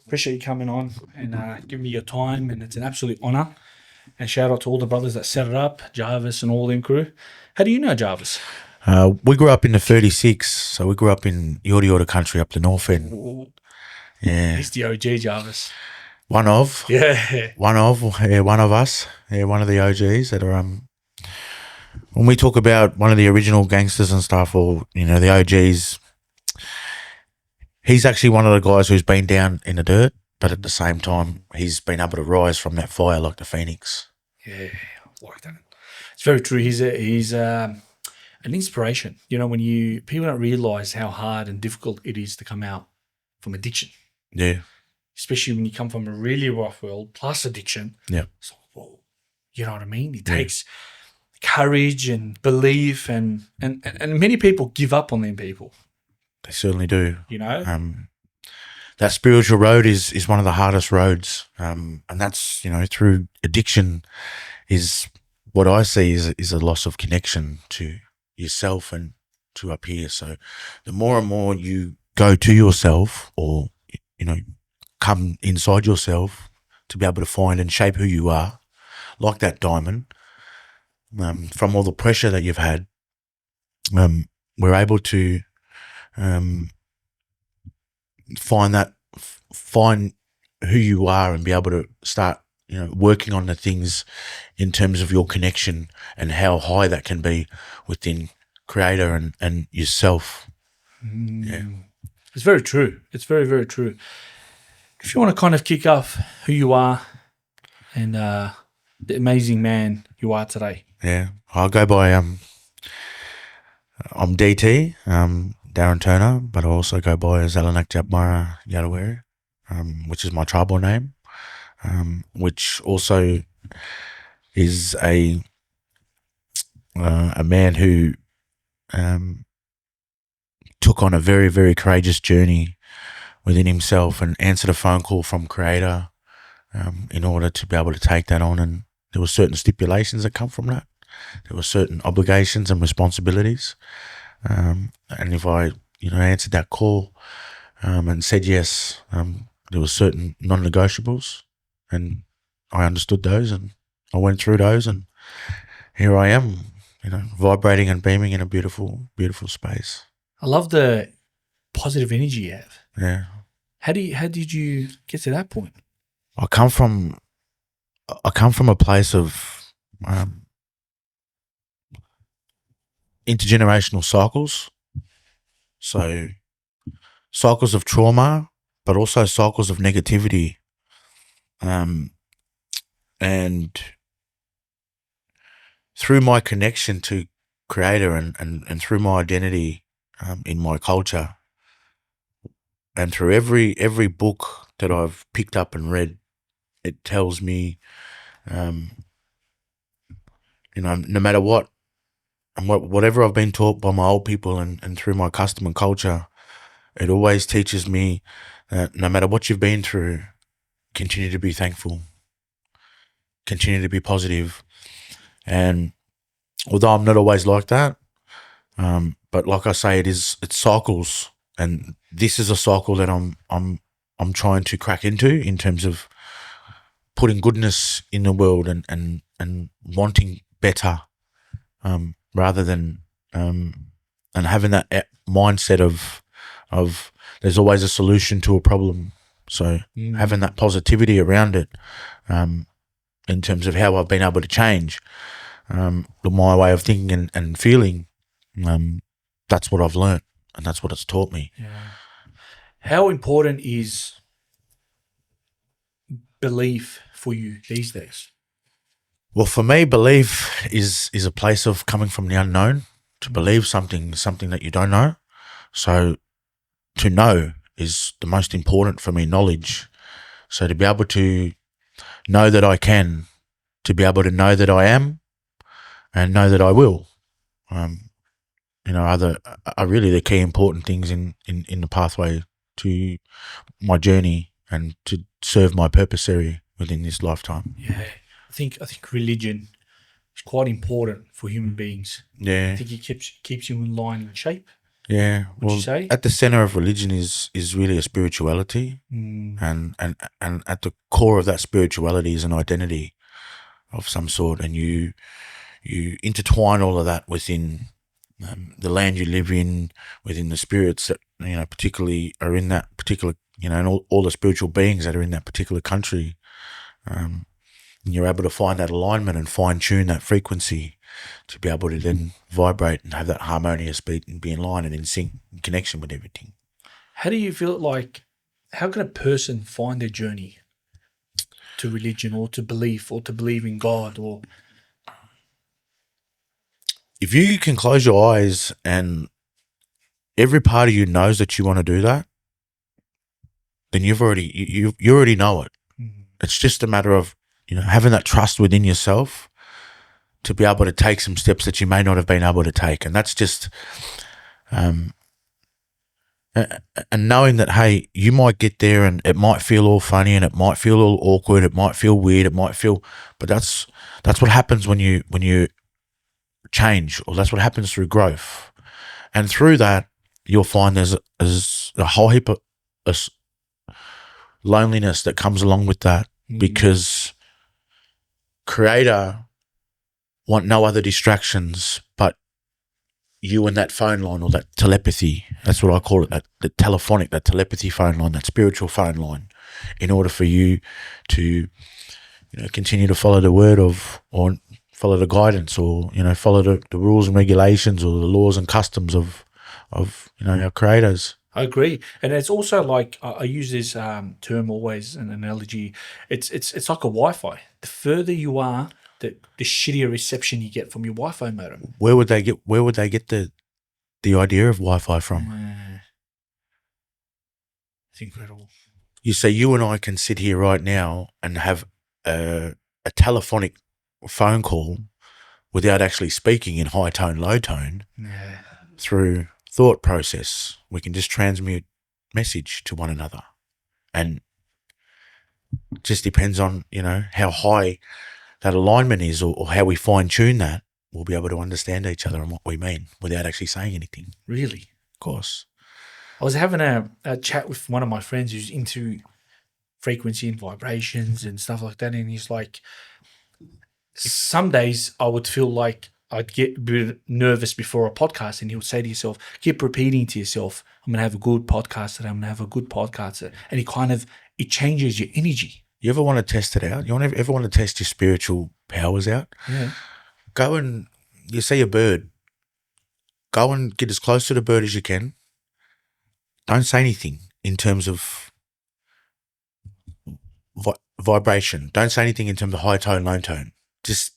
Appreciate you coming on and giving me your time, and it's an absolute honour. And shout out to all the brothers that set it up, Jarvis and all them crew. How do you know Jarvis? We grew up in the 36, so we grew up in Yorta country up the north end. Yeah. He's the OG Jarvis. One of us. Yeah, one of us. Yeah, one of the OGs that are when we talk about one of the original gangsters and stuff, or the OGs, he's actually one of the guys who's been down in the dirt, but at the same time, he's been able to rise from that fire like the phoenix. Yeah, I like that. It's very true. He's an inspiration. When people don't realise how hard and difficult it is to come out from addiction. Yeah. Especially when you come from a really rough world plus addiction. Yeah. So, well, you know what I mean? It takes courage and belief, and many people give up on them people. They certainly do. That spiritual road is one of the hardest roads, and that's through addiction is what I see is a loss of connection to yourself and to up here. So the more and more you go to yourself, or come inside yourself to be able to find and shape who you are, like that diamond, from all the pressure that you've had, we're able to find who you are and be able to start working on the things in terms of your connection and how high that can be within Creator and yourself. Yeah, it's very true. It's very, very true. If you want to kind of kick off who you are and the amazing man you are today. Yeah, I'll go by I'm DT, Darren Turner, but I also go by Zalanak Jabmara Yadaweri, which is my tribal name, which also is a man who took on a very, very courageous journey within himself and answered a phone call from Creator in order to be able to take that on. And there were certain stipulations that come from that. There were certain obligations and responsibilities. And if I, answered that call and said yes, there were certain non-negotiables, and I understood those, and I went through those, and here I am, vibrating and beaming in a beautiful, beautiful space. I love the positive energy you have. Yeah. How did you get to that point? I come from a place of intergenerational cycles. So cycles of trauma, but also cycles of negativity. And through my connection to Creator and through my identity in my culture, and through every book that I've picked up and read, it tells me, no matter what, and whatever I've been taught by my old people and through my custom and culture, it always teaches me that no matter what you've been through, continue to be thankful, continue to be positive. And although I'm not always like that, but like I say, it's cycles, and this is a cycle that I'm trying to crack into in terms of putting goodness in the world and wanting better, rather than and having that mindset of there's always a solution to a problem. So having that positivity around it, in terms of how I've been able to change my way of thinking and feeling, that's what I've learnt, and that's what it's taught me. Yeah. How important is belief for you these days? Well, for me, belief is a place of coming from the unknown to believe something that you don't know. So to know is the most important for me, knowledge. So to be able to know that I can, to be able to know that I am, and know that I will, are really the key important things in the pathway to my journey and to serve my purpose area within this lifetime. Yeah, I think religion is quite important for human beings. Yeah, I think it keeps you in line and shape. Yeah. Would you Well, say? at the center of religion is really a spirituality, and at the core of that spirituality is an identity of some sort, and you intertwine all of that within the land you live in, within the spirits that particularly are in that particular and all the spiritual beings that are in that particular country. And you're able to find that alignment and fine tune that frequency to be able to then vibrate and have that harmonious beat and be in line and in sync, in connection with everything. How do you feel like, how can a person find their journey to religion or to believe in God? Or If you can close your eyes and every part of you knows that you want to do that, then you already know it. It's just a matter of having that trust within yourself to be able to take some steps that you may not have been able to take, and that's just and knowing that, hey, you might get there and it might feel all funny and it might feel all awkward, it might feel weird, but that's what happens when you change, or that's what happens through growth, and through that you'll find there's a whole heap of loneliness that comes along with that, because creator want no other distractions but you and that phone line, or that telepathy. That's what I call it, that telepathy phone line, that spiritual phone line, in order for you to continue to follow the word or follow the guidance, or follow the rules and regulations, or the laws and customs of our creators. I agree, and it's also like I use this term always, an analogy. It's like a Wi-Fi. The further you are, the shittier reception you get from your Wi-Fi modem. Where would they get the idea of Wi-Fi from? It's incredible. You say you and I can sit here right now and have a telephonic phone call without actually speaking in high tone, low tone. Yeah. Through thought process, we can just transmute message to one another, and it just depends on how high that alignment is, or how we fine tune that. We'll be able to understand each other and what we mean without actually saying anything. Really? Of course. I was having a chat with one of my friends who's into frequency and vibrations and stuff like that, and he's like, some days I would feel like I'd get a bit nervous before a podcast, and he would say to yourself, keep repeating to yourself, I'm going to have a good podcast today, I'm going to have a good podcast today. And it changes your energy. You ever want to test it out? You ever want to test your spiritual powers out? Yeah. Go and you see a bird. Go and get as close to the bird as you can. Don't say anything in terms of vibration. Don't say anything in terms of high tone, low tone. Just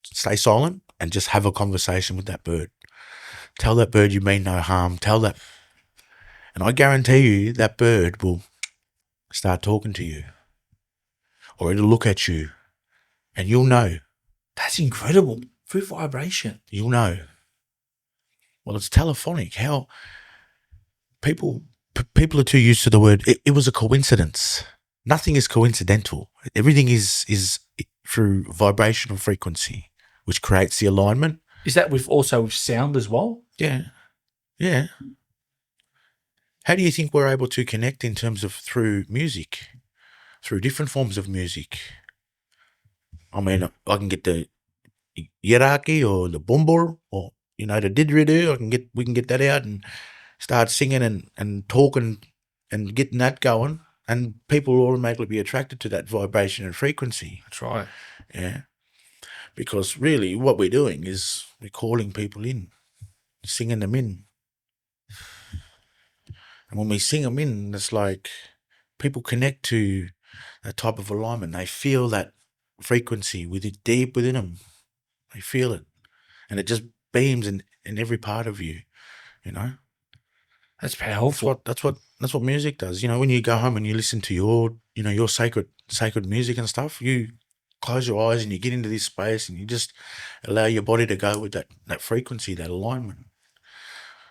stay silent and just have a conversation with that bird. Tell that bird you mean no harm. And I guarantee you that bird will start talking to you, or it'll look at you, and you'll know. That's incredible. Through vibration. You'll know. Well, it's telephonic. How people are too used to the word. It was a coincidence. Nothing is coincidental. Everything is through vibrational frequency, which creates the alignment. Is that with sound as well? Yeah. Yeah. How do you think we're able to connect in terms of through music, through different forms of music? I mean, I can get the Yeraki or the Bumbur or, the didgeridoo. We can get that out and start singing and talking and getting that going. And people will automatically be attracted to that vibration and frequency. That's right. Yeah. Because really what we're doing is we're calling people in, singing them in. And when we sing them in, it's like people connect to that type of alignment. They feel that frequency deep within them. They feel it. And it just beams in every part of you, That's powerful. That's what music does. When you go home and you listen to your sacred music and stuff, you close your eyes and you get into this space and you just allow your body to go with that frequency, that alignment.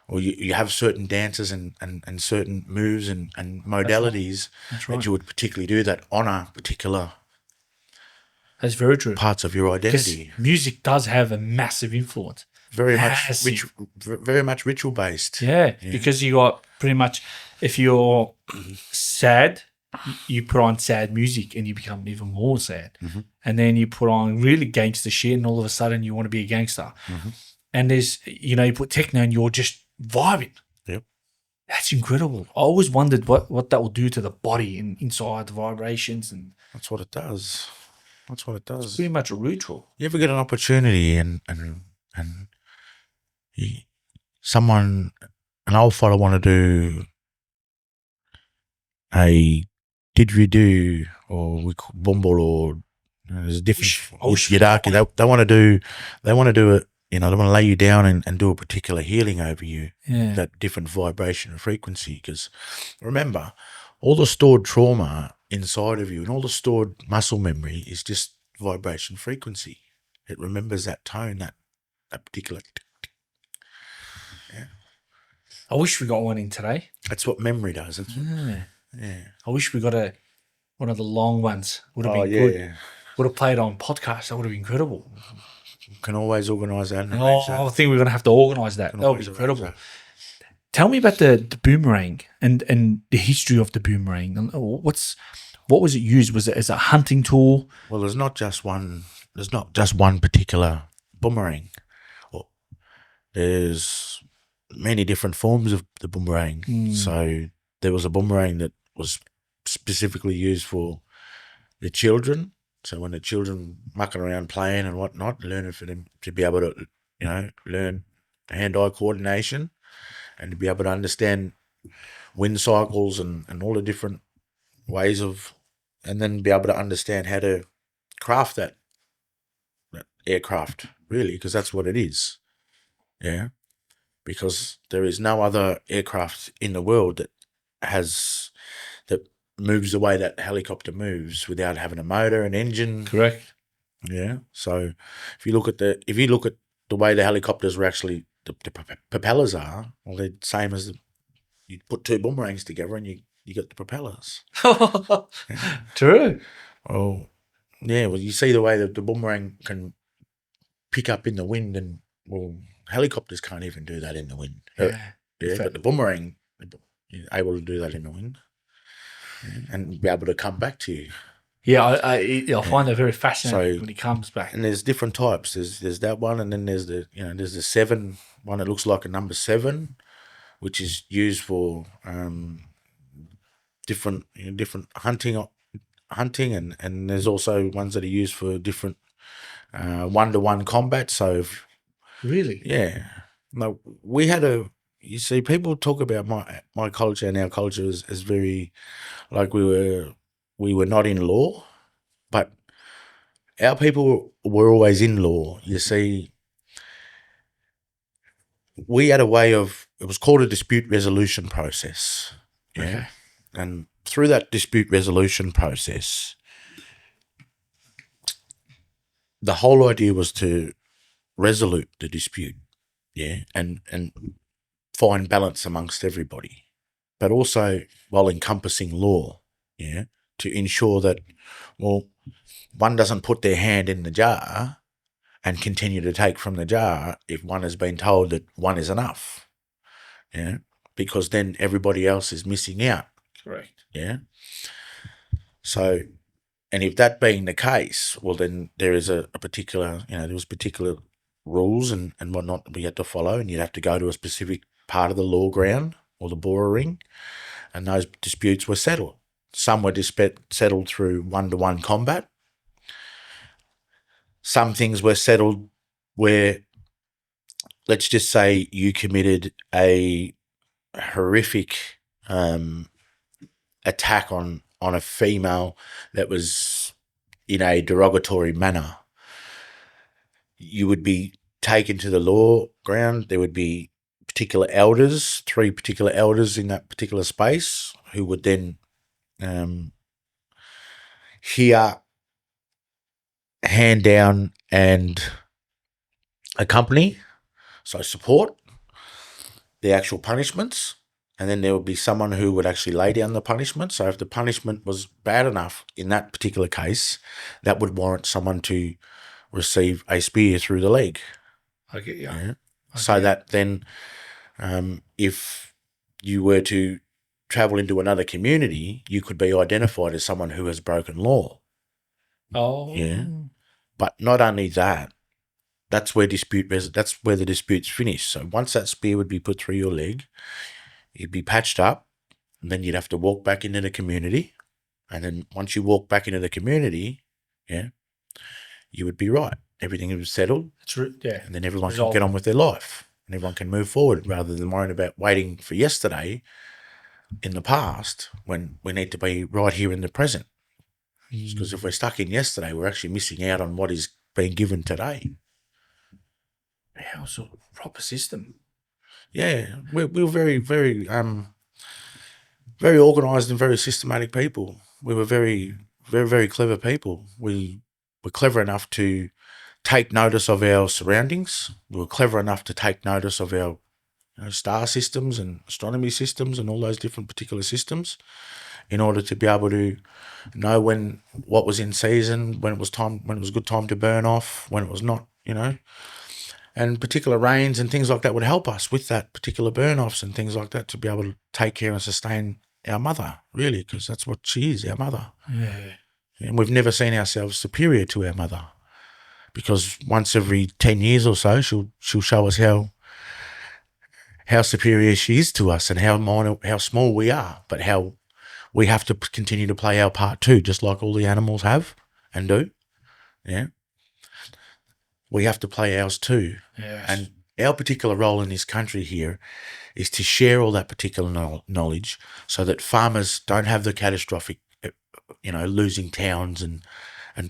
Or you have certain dances and certain moves and modalities That's right. that you would particularly do that honor particular That's very true. parts of your identity. Music does have a massive influence. very Passive. much ritual based. Yeah, because you got pretty much, if you're sad, you put on sad music and you become even more sad. Mm-hmm. And then you put on really gangster shit and all of a sudden you want to be a gangster. Mm-hmm. And there's, you put techno and you're just vibing. Yep. That's incredible. I always wondered what that will do to the body and inside the vibrations, and That's what it does. That's what it does. pretty much a ritual. You ever get an opportunity and an old fella want to do a didgeridoo or bumble or there's a different yidaki. They want to do it. They want to lay you down and do a particular healing over you. Yeah. That different vibration and frequency. Because remember, all the stored trauma inside of you and all the stored muscle memory is just vibration frequency. It remembers that tone, that particular. Yeah. I wish we got one in today. That's what memory does. Yeah. I wish we got one of the long ones. Would have been good. Yeah. Would have played on podcast. That would have been incredible. Can always organise that. I think we're going to have to organise that. That would be incredible. Tell me about the boomerang and the history of the boomerang. What was it used? Was it as a hunting tool? Well, there's not just one particular boomerang. There's many different forms of the boomerang. So there was a boomerang that was specifically used for the children. So when the children mucking around playing and whatnot, learning for them to be able to, learn hand-eye coordination and to be able to understand wind cycles and all the different ways of, and then be able to understand how to craft that aircraft, really, because that's what it is. Yeah. Because there is no other aircraft in the world that moves the way that helicopter moves without having a motor, an engine. Correct. Yeah. So if you look at the way the helicopters were actually the propellers are, well, they're the same as you put two boomerangs together and you got the propellers. True. Oh, yeah. Well, you see the way that the boomerang can pick up in the wind, and helicopters can't even do that in the wind. Yeah. But the boomerang is able to do that in the wind. And be able to come back to you. Yeah, I find that very fascinating when he comes back. And there's different types. There's that one, and then there's the 7 one that looks like a number 7, which is used for different hunting, and there's also ones that are used for different 1-to-1 combat. So really, yeah, no, we had you see, people talk about my culture and our culture as very, like we were not in law, but our people were always in law. You see, we had a way of, it was called a dispute resolution process. Yeah. Okay. And through that dispute resolution process, the whole idea was to resolute the dispute. Yeah. And find balance amongst everybody, but also while encompassing law, to ensure that, one doesn't put their hand in the jar and continue to take from the jar if one has been told that one is enough, because then everybody else is missing out. Correct. Yeah. So, and if that being the case, well, then there is a particular, there was particular rules and whatnot we had to follow, and you'd have to go to a specific part of the law ground or the Bora ring, and those disputes were settled. Some were settled through 1-to-1 combat. Some things were settled where, let's just say, you committed a horrific attack on a female that was in a derogatory manner. You would be taken to the law ground. There would be particular elders, 3 particular elders in that particular space, who would then hear, hand down, and accompany, so support the actual punishments. And then there would be someone who would actually lay down the punishment. So if the punishment was bad enough in that particular case, that would warrant someone to receive a spear through the leg. I get you. Yeah. so that then if you were to travel into another community, you could be identified as someone who has broken law. Oh. Yeah. But not only that, that's where the disputes finish. So once that spear would be put through your leg, you'd be patched up, and then you'd have to walk back into the community. And then once you walk back into the community, you would be right. Everything was settled. And then everyone can get on with their life, and everyone can move forward rather than worrying about waiting for yesterday in the past when we need to be right here in the present. Because if we're stuck in yesterday, we're actually missing out on what is being given today. Yeah, it's a proper system. Yeah, we're very, very, very organised and very systematic people. We were very, very, very clever people. We were clever enough to take notice of our surroundings. We were clever enough to take notice of our star systems and astronomy systems and all those different particular systems in order to be able to know what was in season, when it was a good time to burn off, when it was not, and particular rains and things like that would help us with that particular burn offs and things like that to be able to take care and sustain our mother, really, because that's what she is, our mother. Yeah. And we've never seen ourselves superior to our mother, because once every 10 years or so, she'll show us how superior she is to us and how small we are, but how we have to continue to play our part too, just like all the animals have and do. Yeah. We have to play ours too. Yes. And our particular role in this country here is to share all that particular knowledge so that farmers don't have the catastrophic, losing towns and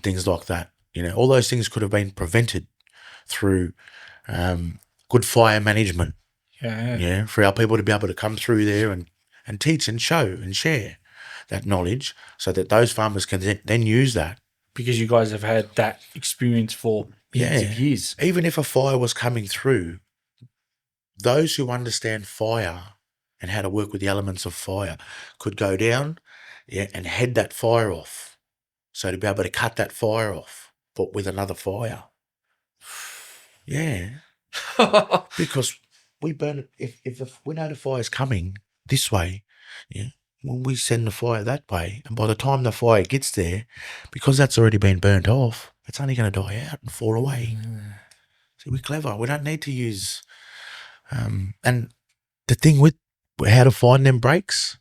things like that. All those things could have been prevented through good fire management. Yeah. For our people to be able to come through there and teach and show and share that knowledge so that those farmers can then use that. Because you guys have had that experience for years. Even if a fire was coming through, those who understand fire and how to work with the elements of fire could go down and head that fire off. So to be able to cut that fire off, but with another fire. Yeah. Because we burn it. If we know the fire's coming this way, when we send the fire that way, and by the time the fire gets there, because that's already been burnt off, it's only going to die out and fall away. See, we're clever. We don't need to use... and the thing with how to find them brakes,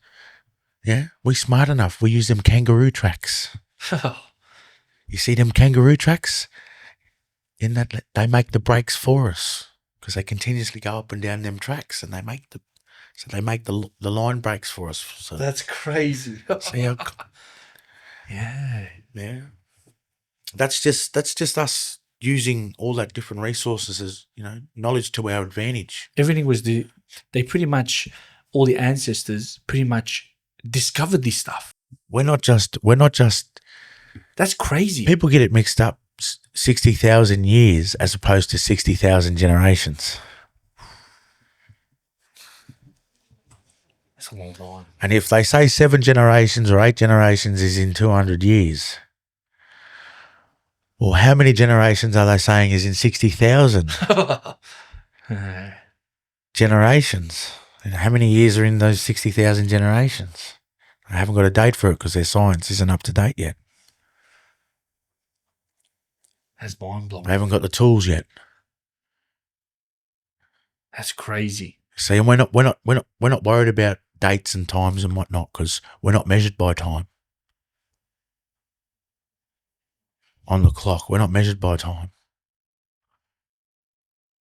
we're smart enough. We use them kangaroo tracks. You see them kangaroo tracks? In that, they make the brakes for us because they continuously go up and down them tracks, and they make the line brakes for us. So that's crazy. See how, yeah. That's just us using all that different resources as knowledge to our advantage. Everything was they pretty much, all the ancestors pretty much discovered this stuff. We're not just. That's crazy. People get it mixed up. 60,000 years as opposed to 60,000 generations. That's a long time. And if they say 7 generations or 8 generations is in 200 years, well, how many generations are they saying is in 60,000 generations? And how many years are in those 60,000 generations? I haven't got a date for it because their science isn't up to date yet. That's mind-blowing. They haven't got the tools yet. That's crazy. See, and we're not worried about dates and times and whatnot because we're not measured by time. On the clock, we're not measured by time.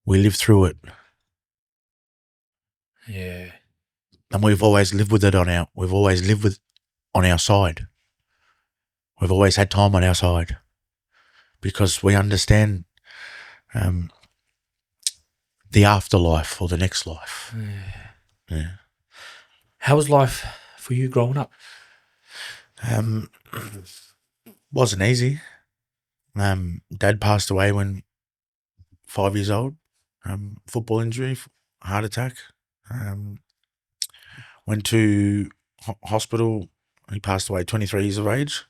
We live through it. Yeah. And we've always lived with it on our side. We've always had time on our side. Because we understand the afterlife or the next life. Yeah. How was life for you growing up? Wasn't easy. Dad passed away when 5 years old. Football injury, heart attack. Went to hospital. He passed away 23 years of age.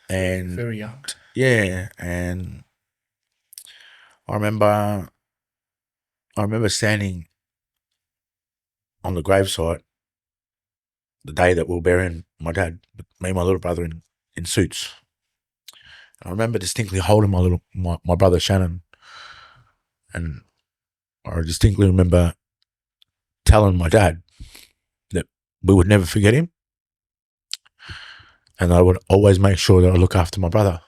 And very young. Yeah, and I remember I remember standing on the gravesite the day that we were burying my dad, me and my little brother in suits. And I remember distinctly holding my brother Shannon, and I distinctly remember telling my dad that we would never forget him, and I would always make sure that I look after my brother.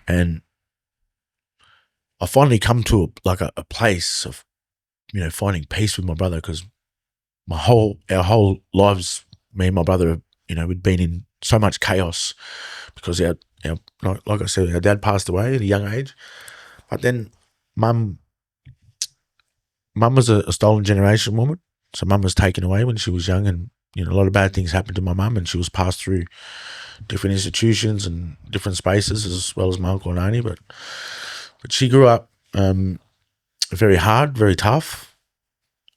And I finally come to a place of, finding peace with my brother, because our whole lives, me and my brother, we'd been in so much chaos because like I said, our dad passed away at a young age. But then mum was a stolen generation woman. So mum was taken away when she was young, and a lot of bad things happened to my mum, and she was passed through different institutions and different spaces, as well as my uncle and auntie. But she grew up very hard, very tough.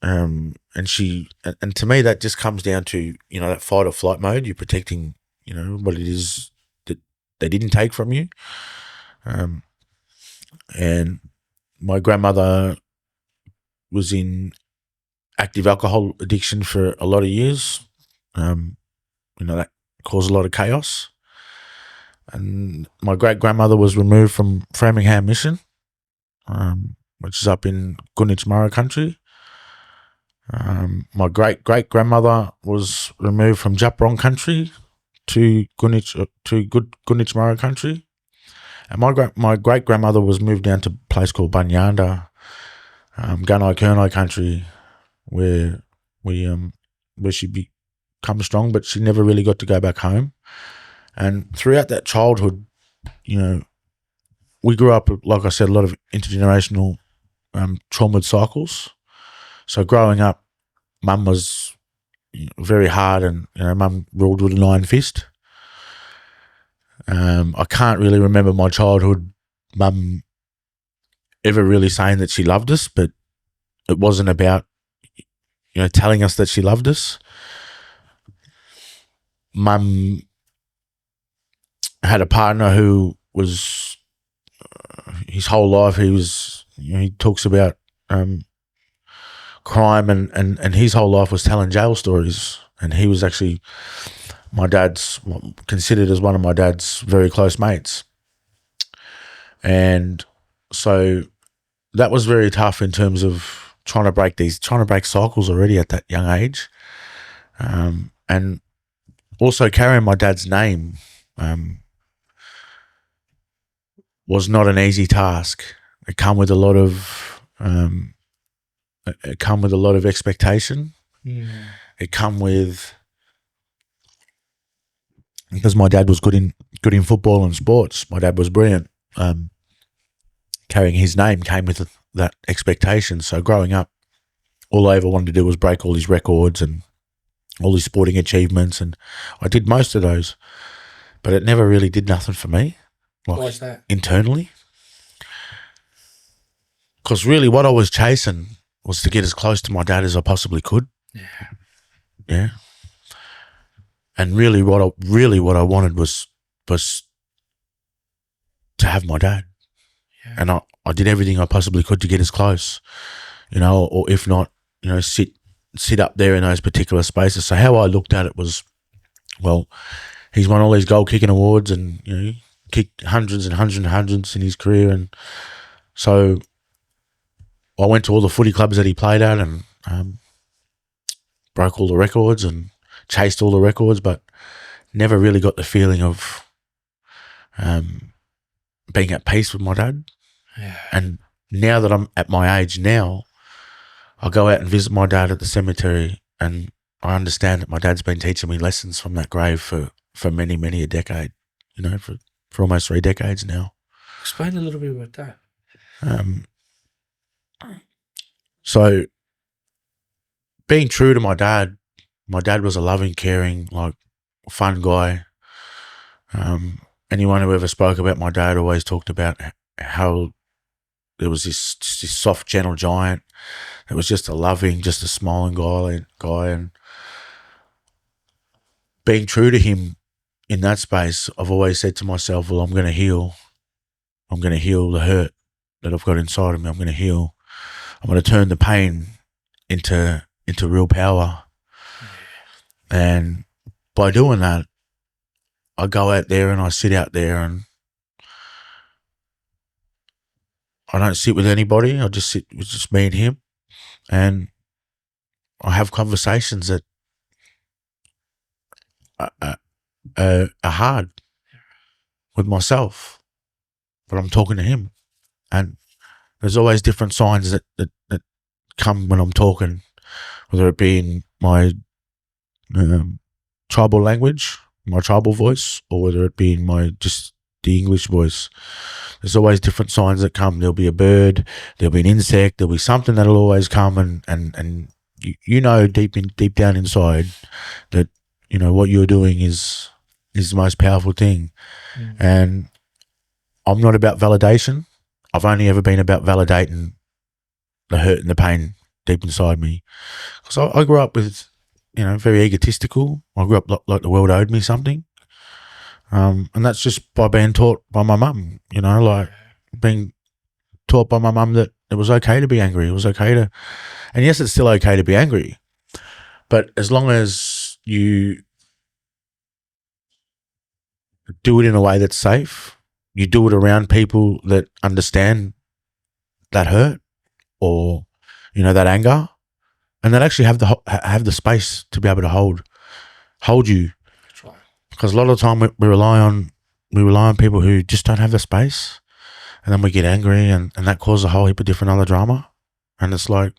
And to me, that just comes down to, that fight or flight mode. You're protecting, what it is that they didn't take from you. And my grandmother was in active alcohol addiction for a lot of years. That caused a lot of chaos. And my great grandmother was removed from Framingham Mission, which is up in Gunich Murray country. My great grandmother was removed from Japrong country to Gunich Murray country, and my great grandmother was moved down to a place called Bunyanda, Gunai Kurnai country, where she became strong, but she never really got to go back home. And throughout that childhood, we grew up, like I said, a lot of intergenerational trauma cycles. So growing up, mum was very hard, and mum ruled with an iron fist. I can't really remember my childhood mum ever really saying that she loved us, but it wasn't about telling us that she loved us. Mum had a partner who was his whole life he talks about crime, and his whole life was telling jail stories, and he was actually considered as one of my dad's very close mates. And so that was very tough in terms of trying to break cycles already at that young age, and also carrying my dad's name was not an easy task. It come with a lot of expectation. Yeah. It come with, because my dad was good in football and sports. My dad was brilliant. Carrying his name came with that expectation. So growing up, all I ever wanted to do was break all his records and all his sporting achievements, and I did most of those, but it never really did nothing for me. Why is that? Internally. Because really what I was chasing was to get as close to my dad as I possibly could. Yeah. Yeah. And really what I wanted was to have my dad. Yeah. And I did everything I possibly could to get as close, or if not, sit up there in those particular spaces. So how I looked at it was, well, he's won all these goal kicking awards, and kicked hundreds and hundreds and hundreds in his career, and so I went to all the footy clubs that he played at, and broke all the records and chased all the records, but never really got the feeling of being at peace with my dad. Yeah. And now that I'm at my age now, I go out and visit my dad at the cemetery, and I understand that my dad's been teaching me lessons from that grave for many, many a decade, for almost 3 decades now. Explain a little bit about that. So being true to my dad was a loving, caring, fun guy. Anyone who ever spoke about my dad always talked about how there was this soft, gentle giant. It was just a loving, just a smiling guy, and being true to him in that space, I've always said to myself, well, I'm going to heal the hurt that I've got inside of me. I'm going to heal. I'm going to turn the pain into real power. And by doing that, I go out there and I sit out there and I don't sit with anybody. I just sit with just me and him, and I have conversations that are hard with myself, but I'm talking to him, and there's always different signs that come when I'm talking, whether it be in my tribal language, my tribal voice, or whether it be in my just the English voice. There's always different signs that come. There'll be a bird, there'll be an insect, there'll be something that'll always come, and you know deep down inside that you know what you're doing is the most powerful thing. And I'm not about validation. I've only ever been about validating the hurt and the pain deep inside me, because I grew up with, you know, very egotistical. I grew up like the world owed me something. And that's just by being taught by my mum, you know, like being taught by my mum that it was okay to be angry. It was okay to, and yes, it's still okay to be angry, but as long as you do it in a way that's safe, you do it around people that understand that hurt or, you know, that anger, and that actually have the space to be able to hold you. That's right. Because a lot of the time we rely on people who just don't have the space, and then we get angry, and that causes a whole heap of different other drama. And it's like,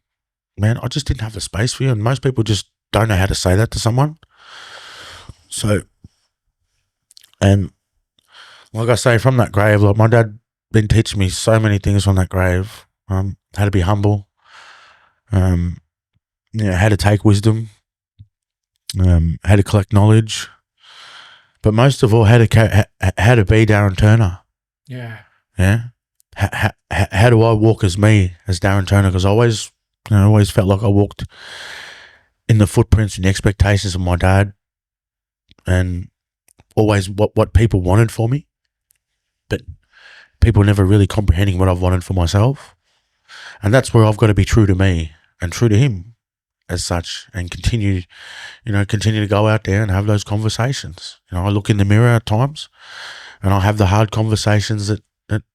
man, I just didn't have the space for you. And most people just don't know how to say that to someone. So, and like I say, from that grave, like my dad been teaching me so many things from that grave. How to be humble, how to take wisdom, how to collect knowledge, but most of all, how to be Darren Turner. Yeah. How do I walk as me, as Darren Turner? Because I always felt like I walked in the footprints and the expectations of my dad, and always what people wanted for me, but people never really comprehending what I've wanted for myself. And that's where I've got to be true to me and true to him as such, and continue to go out there and have those conversations. You know, I look in the mirror at times and I have the hard conversations that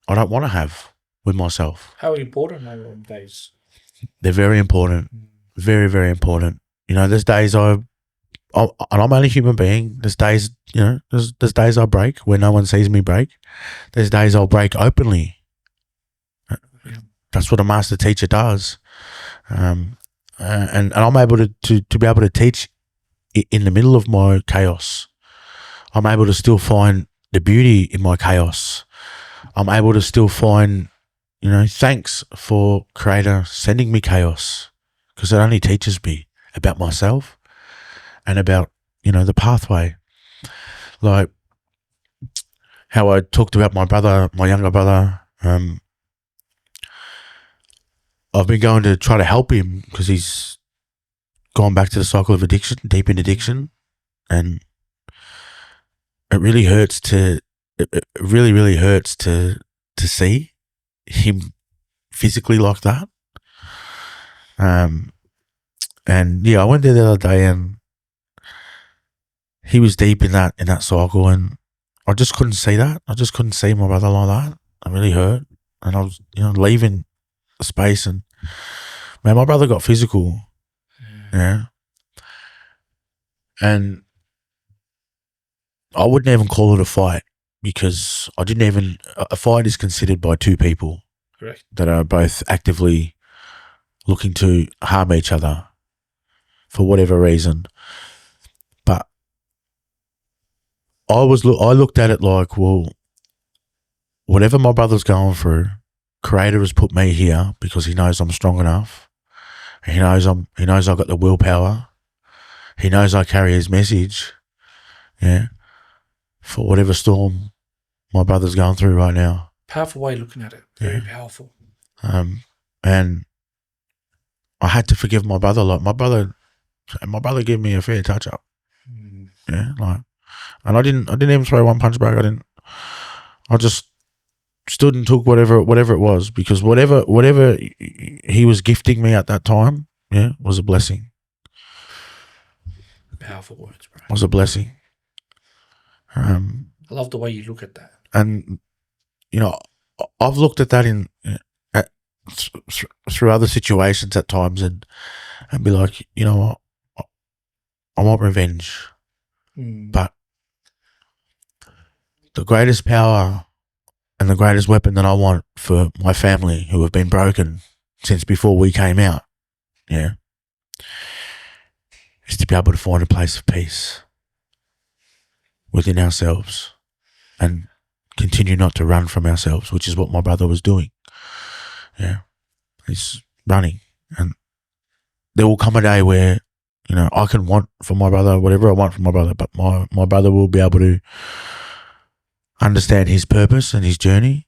I don't want to have with myself. How important are those days? They're very important. Very, very important. You know, there's days and I'm only a human being. There's days, you know, there's days I break where no one sees me break. There's days I'll break openly. That's what a master teacher does. And I'm able to be able to teach in the middle of my chaos. I'm able to still find the beauty in my chaos. I'm able to still find, you know, thanks for Creator sending me chaos, because it only teaches me about myself and about, you know, the pathway. Like how I talked about my brother, my younger brother. I've been going to try to help him because he's gone back to the cycle of addiction, deep in addiction, and it really hurts to, it really, really hurts to see him physically like that. And yeah, I went there the other day and he was deep in that cycle, and I just couldn't see that. I just couldn't see my brother like that. It really hurt, and I was, you know, leaving the space, and man, my brother got physical. Yeah. And I wouldn't even call it a fight, because a fight is considered by two people. Correct. That are both actively looking to harm each other for whatever reason. But I looked at it like, well, whatever my brother's going through, Creator has put me here because he knows I'm strong enough. He knows I've got the willpower. He knows I carry his message. Yeah. For whatever storm my brother's going through right now. Powerful way of looking at it. Very powerful. And I had to forgive my brother. Like my brother gave me a fair touch up. Yeah. Like, and I didn't even throw one punch back. I just stood and took whatever it was, because whatever he was gifting me at that time, was a blessing. Powerful words, bro. Was a blessing. I love the way you look at that. And I've looked at that through other situations at times, and be like, I want revenge, but the greatest power and the greatest weapon that I want for my family, who have been broken since before we came out, is to be able to find a place of peace within ourselves and continue not to run from ourselves, which is what my brother was doing. He's running, and there will come a day where I can want from my brother whatever I want from my brother, but my brother will be able to understand his purpose and his journey,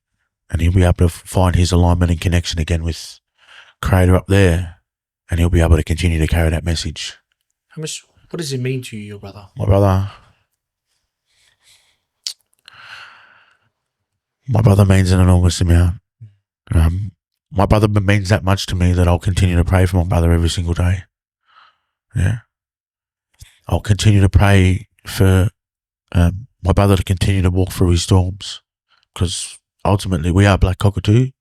and he'll be able to find his alignment and connection again with Creator up there, and he'll be able to continue to carry that message. What does it mean to you, your brother? My brother means an enormous amount. My brother means that much to me that I'll continue to pray for my brother every single day. I'll continue to pray for my brother to continue to walk through his storms, because ultimately we are Black Cockatoo.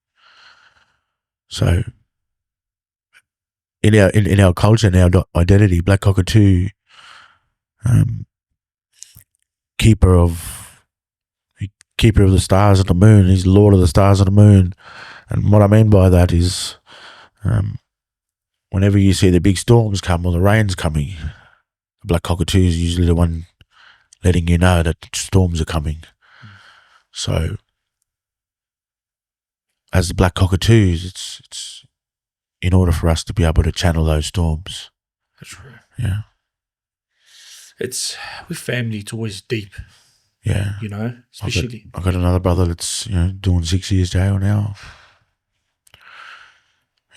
So in our culture and our identity, Black Cockatoo, keeper of the stars and the moon. He's the Lord of the stars and the moon. And what I mean by that is, whenever you see the big storms come or the rain's coming, the Black Cockatoo is usually the one letting you know that storms are coming. So, as the Black Cockatoos, it's in order for us to be able to channel those storms. That's true. Yeah. It's with family. It's always deep. Yeah. Especially. I've got another brother that's doing 6 years jail now.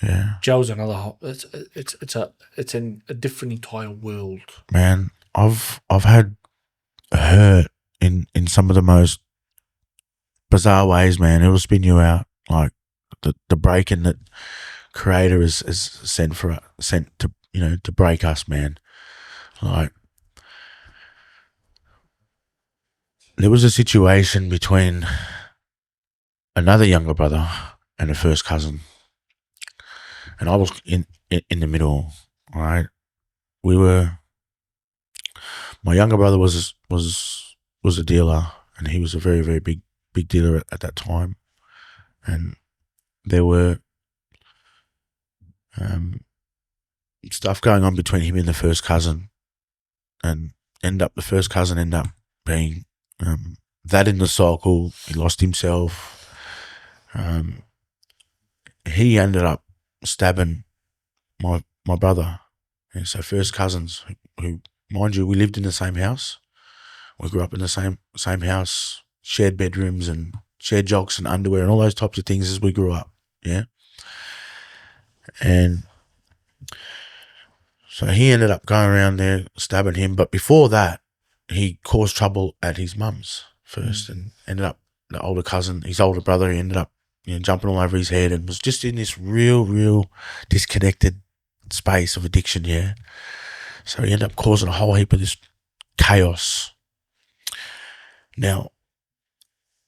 Yeah. Jail's another. It's a different entire world. Man, I've had hurt in some of the most bizarre ways, man. It'll spin you out, like the breaking that Creator is sent to to break us, man. Like, there was a situation between another younger brother and a first cousin, and I was in the middle. All right, my younger brother was a dealer, and he was a very, very big dealer at that time, and there were stuff going on between him and the first cousin, and the first cousin ended up being that in the cycle. He lost himself. He ended up stabbing my brother. And so first cousins, who, mind you, we lived in the same house. We grew up in the same house, shared bedrooms and shared jocks and underwear and all those types of things as we grew up. Yeah. And so he ended up going around there stabbing him. But before that, he caused trouble at his mum's first, and ended up, the older cousin, his older brother, he ended up jumping all over his head, and was just in this real disconnected space of addiction. Yeah. So he ended up causing a whole heap of this chaos. Now,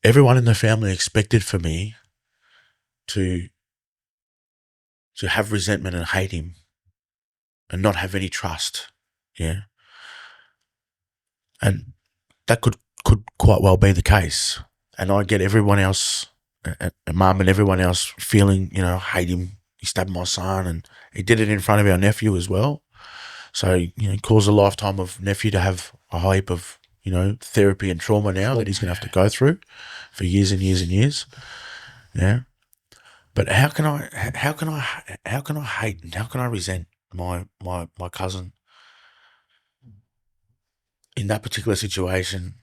everyone in the family expected for me to have resentment and hate him and not have any trust. Yeah. And that could quite well be the case. And I get everyone else, and mum and everyone else, feeling, hate him. He stabbed my son, and he did it in front of our nephew as well. So, caused a lifetime of nephew to have a heap of, therapy and trauma now that he's going to have to go through for years and years and years. Yeah. But how can I hate and how can I resent my cousin in that particular situation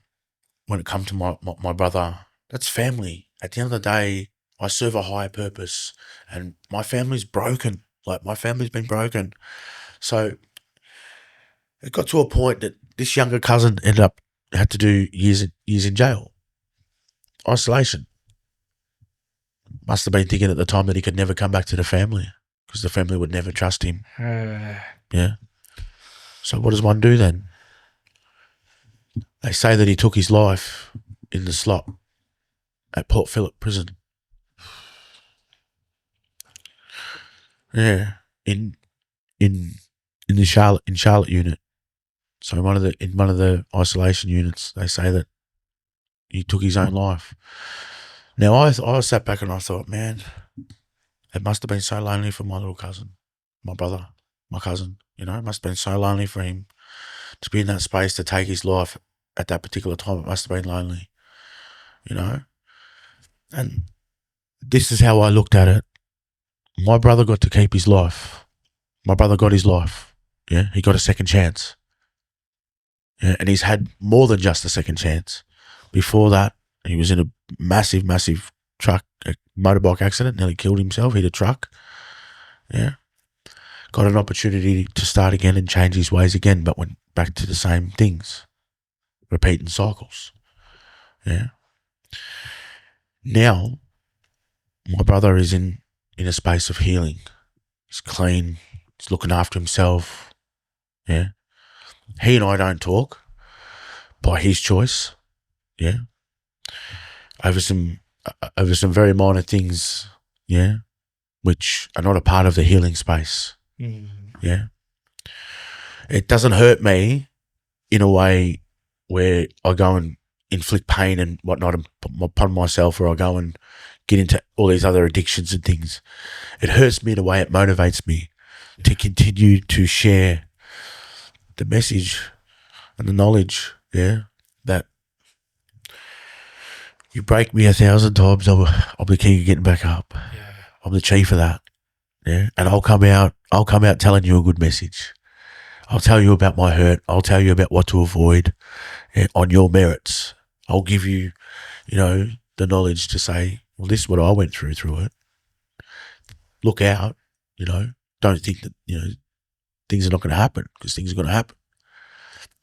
when it comes to my brother? That's family. At the end of the day, I serve a higher purpose, and my family's broken. Like, my family's been broken. So it got to a point that this younger cousin had to do years in jail. Isolation. Must have been thinking at the time that he could never come back to the family because the family would never trust him. Yeah. So what does one do then? They say that he took his life in the slot at Port Phillip Prison. Yeah, in the Charlotte unit. So in one of the isolation units, they say that he took his own life. Now I sat back and I thought, man, it must have been so lonely for my little cousin, my brother, my cousin. You know, it must have been so lonely for him to be in that space to take his life at that particular time. It must have been lonely, you know. And this is how I looked at it. My brother got to keep his life. My brother got his life. Yeah, he got a second chance. Yeah, and he's had more than just a second chance. Before that, he was in a massive, massive motorbike accident, nearly killed himself, hit a truck. Yeah. Got an opportunity to start again and change his ways again, but went back to the same things, repeating cycles. Yeah. Now, my brother is in a space of healing. He's clean. He's looking after himself. Yeah. He and I don't talk by his choice. Yeah. Over some very minor things. Yeah. Which are not a part of the healing space. Yeah. It doesn't hurt me in a way where I go and inflict pain and whatnot upon myself, or I go and get into all these other addictions and things. It hurts me in a way it motivates me to continue to share the message and the knowledge, yeah, that you break me 1,000 times, I'll be king of getting back up. Yeah. I'm the chief of that. Yeah. And I'll come out telling you a good message. I'll tell you about my hurt. I'll tell you about what to avoid, yeah, on your merits. I'll give you, you know, the knowledge to say, well, this is what I went through it. Look out, you know, don't think that, you know, things are not going to happen, because things are going to happen.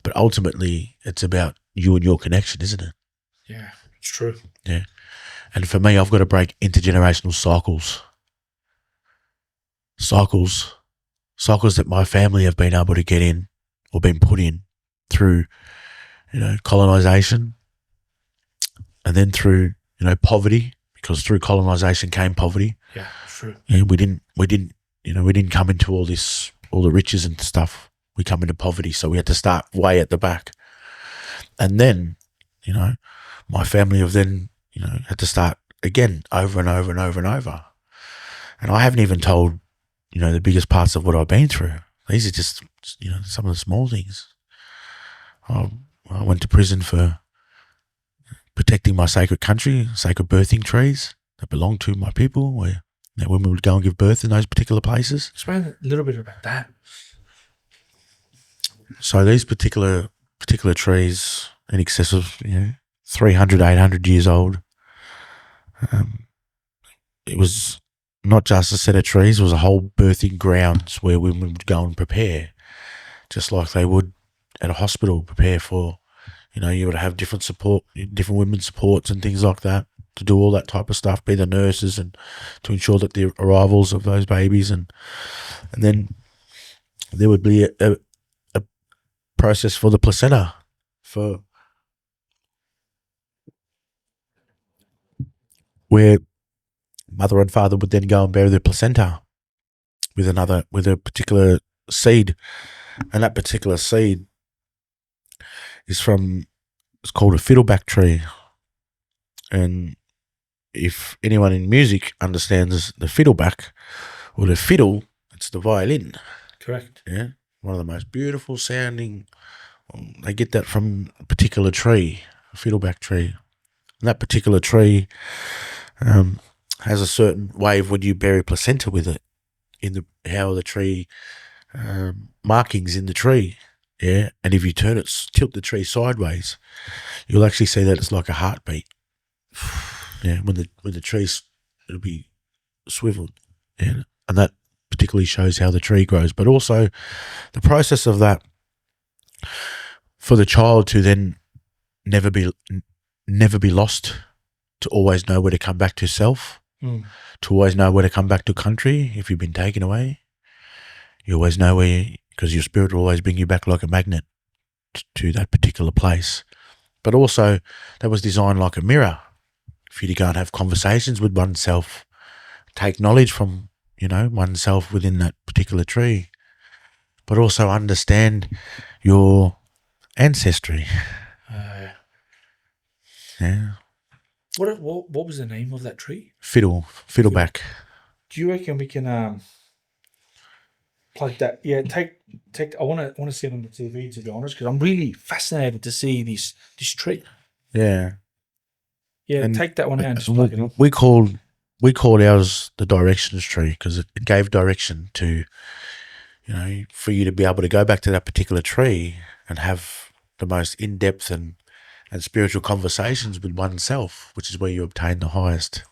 But ultimately, it's about you and your connection, isn't it? Yeah, it's true. Yeah. And for me, I've got to break intergenerational cycles. Cycles that my family have been able to get in or been put in through, you know, colonization, and then through, you know, poverty, because through colonization came poverty. Yeah, true. And we didn't come into all the riches and stuff. We come into poverty, so we had to start way at the back. And then, you know, my family have then, you know, had to start again over and over and over and over. And I haven't even told, you know, the biggest parts of what I've been through. These are just, you know, some of the small things. I went to prison for protecting my sacred country, sacred birthing trees that belong to my people, where women would go and give birth in those particular places. Explain a little bit about that. So these particular trees, in excess of, you know, 300, 800 years old, it was not just a set of trees, it was a whole birthing grounds where women would go and prepare, just like they would at a hospital, prepare for, you know, you would have different women's supports and things like that to do all that type of stuff, be the nurses, and to ensure that the arrivals of those babies, and then there would be a process for the placenta, for where mother and father would then go and bury the placenta with a particular seed, and that particular seed it's called a fiddleback tree. And if anyone in music understands the fiddleback, or the fiddle, it's the violin. Correct. Yeah, one of the most beautiful sounding. They get that from a particular tree, a fiddleback tree. And that particular tree has a certain way of when you bury placenta with it, in how the tree markings in the tree. Yeah, and if you tilt the tree sideways, you'll actually see that it's like a heartbeat. Yeah, when the tree's, it'll be swiveled. Yeah, and that particularly shows how the tree grows, but also the process of that for the child to then never be lost, to always know where to come back to self. Mm. to always know where to come back to country if you've been taken away. You always know because your spirit will always bring you back like a magnet to that particular place. But also, that was designed like a mirror for you to go and have conversations with oneself, take knowledge from, oneself within that particular tree, but also understand your ancestry. Yeah. What was the name of that tree? Fiddleback. Do you reckon we can plug that? Yeah, take. I want to see it on the TV, to be honest, because I'm really fascinated to see this tree. Yeah. Yeah, and take that one out and just plug it in. We called ours the directions tree because it gave direction to, for you to be able to go back to that particular tree and have the most in-depth and spiritual conversations with oneself, which is where you obtain the highest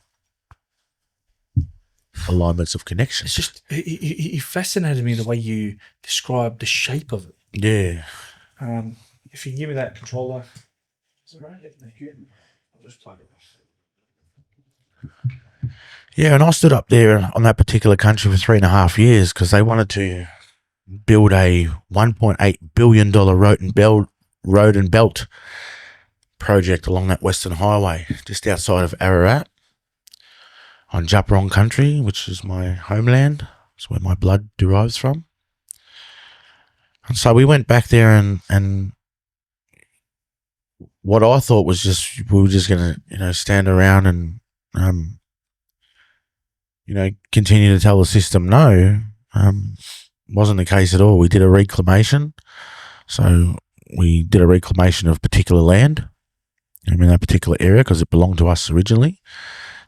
alignments of connection. It's just, it fascinated me the way you described the shape of it. Yeah. If you give me that controller. Is it right? Thank you. I'll just plug it. Yeah, and I stood up there on that particular country for 3.5 years because they wanted to build a $1.8 billion road and belt project along that Western Highway just outside of Ararat on Djapurong country, which is my homeland. It's where my blood derives from. And so we went back there and what I thought was we were just going to, stand around and, continue to tell the system no. Wasn't the case at all. We did a reclamation. So we did a reclamation of particular land in that particular area because it belonged to us originally.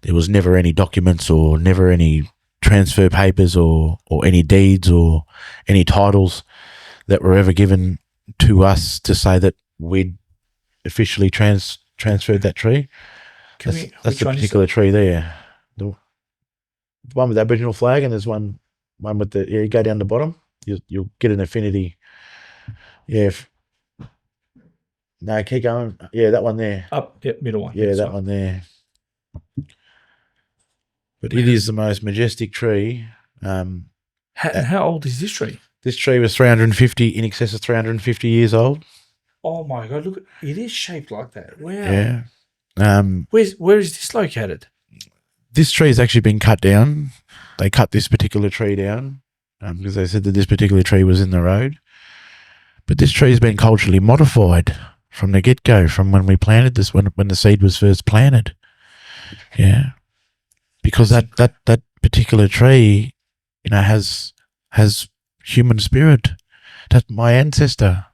There was never any documents or never any transfer papers or any deeds or any titles that were ever given to us to say that we'd officially transferred that tree. That's the particular tree there. The one with the Aboriginal flag, and there's one with the, you go down the bottom, you'll get an affinity. Yeah. No, keep going. Yeah, that one there. Up, yep, middle one. Yeah, that one there. But it is the most majestic tree. How old is this tree? This tree was in excess of 350 years old. Oh my God! Look, it is shaped like that. Wow. Yeah. Where is this located? This tree has actually been cut down. They cut this particular tree down because they said that this particular tree was in the road. But this tree has been culturally modified from the get-go, from when we planted this, when the seed was first planted. Yeah. Because that particular tree, has human spirit. That's my ancestor.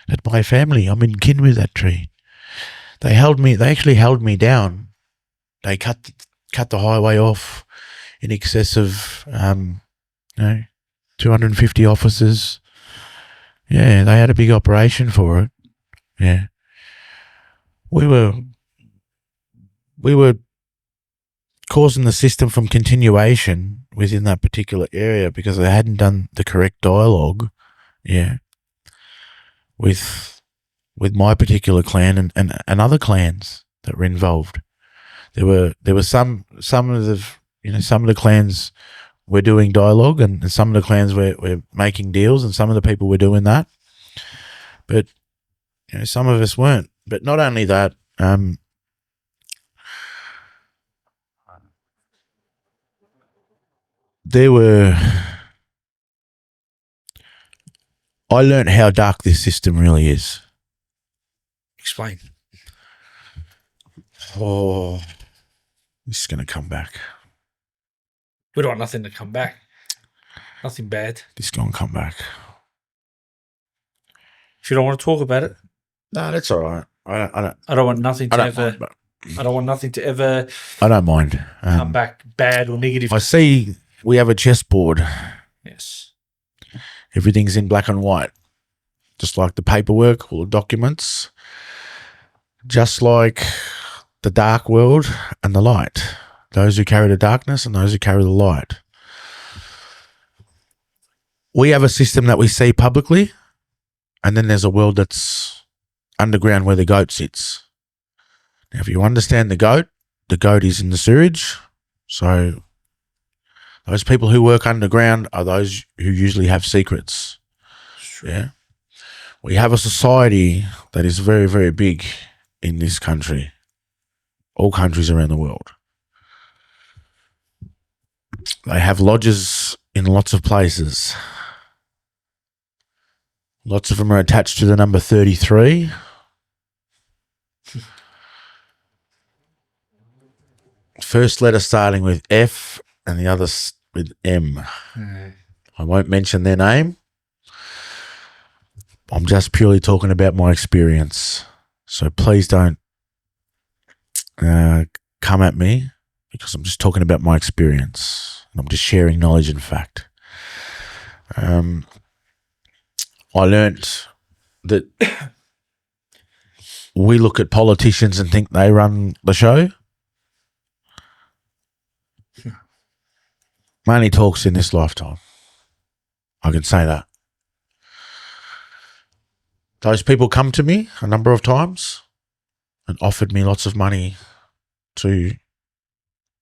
That's my family. I'm in kin with that tree. They actually held me down. They cut the highway off in excess of 250 officers. Yeah, they had a big operation for it. Yeah. We were causing the system from continuation within that particular area because they hadn't done the correct dialogue. Yeah. With my particular clan and other clans that were involved. There were some of the clans were doing dialogue and some of the clans were making deals and some of the people were doing that. But some of us weren't. But not only that, I learned how dark this system really is. Explain. Oh, this is going to come back. We don't want nothing to come back. Nothing bad. This is going to come back. If you don't want to talk about it. No, that's all right. I don't want nothing to ever. I don't want nothing to ever. I don't mind. Come back bad or negative. I see we have a chessboard. Yes. Everything's in black and white. Just like the paperwork or the documents. Just like the dark world and the light. Those who carry the darkness and those who carry the light. We have a system that we see publicly, and then there's a world that's underground where the goat sits. Now, if you understand the goat is in the sewage, So those people who work underground are those who usually have secrets. Yeah. We have a society that is very, very big in this country, all countries around the world. They have lodges in lots of places. Lots of them are attached to the number 33. First letter starting with F and the other with M. I won't mention their name. I'm just purely talking about my experience. So please don't come at me, because I'm just talking about my experience. I'm just sharing knowledge and fact. I learnt that we look at politicians and think they run the show. Money talks in this lifetime. I can say that. Those people come to me a number of times and offered me lots of money to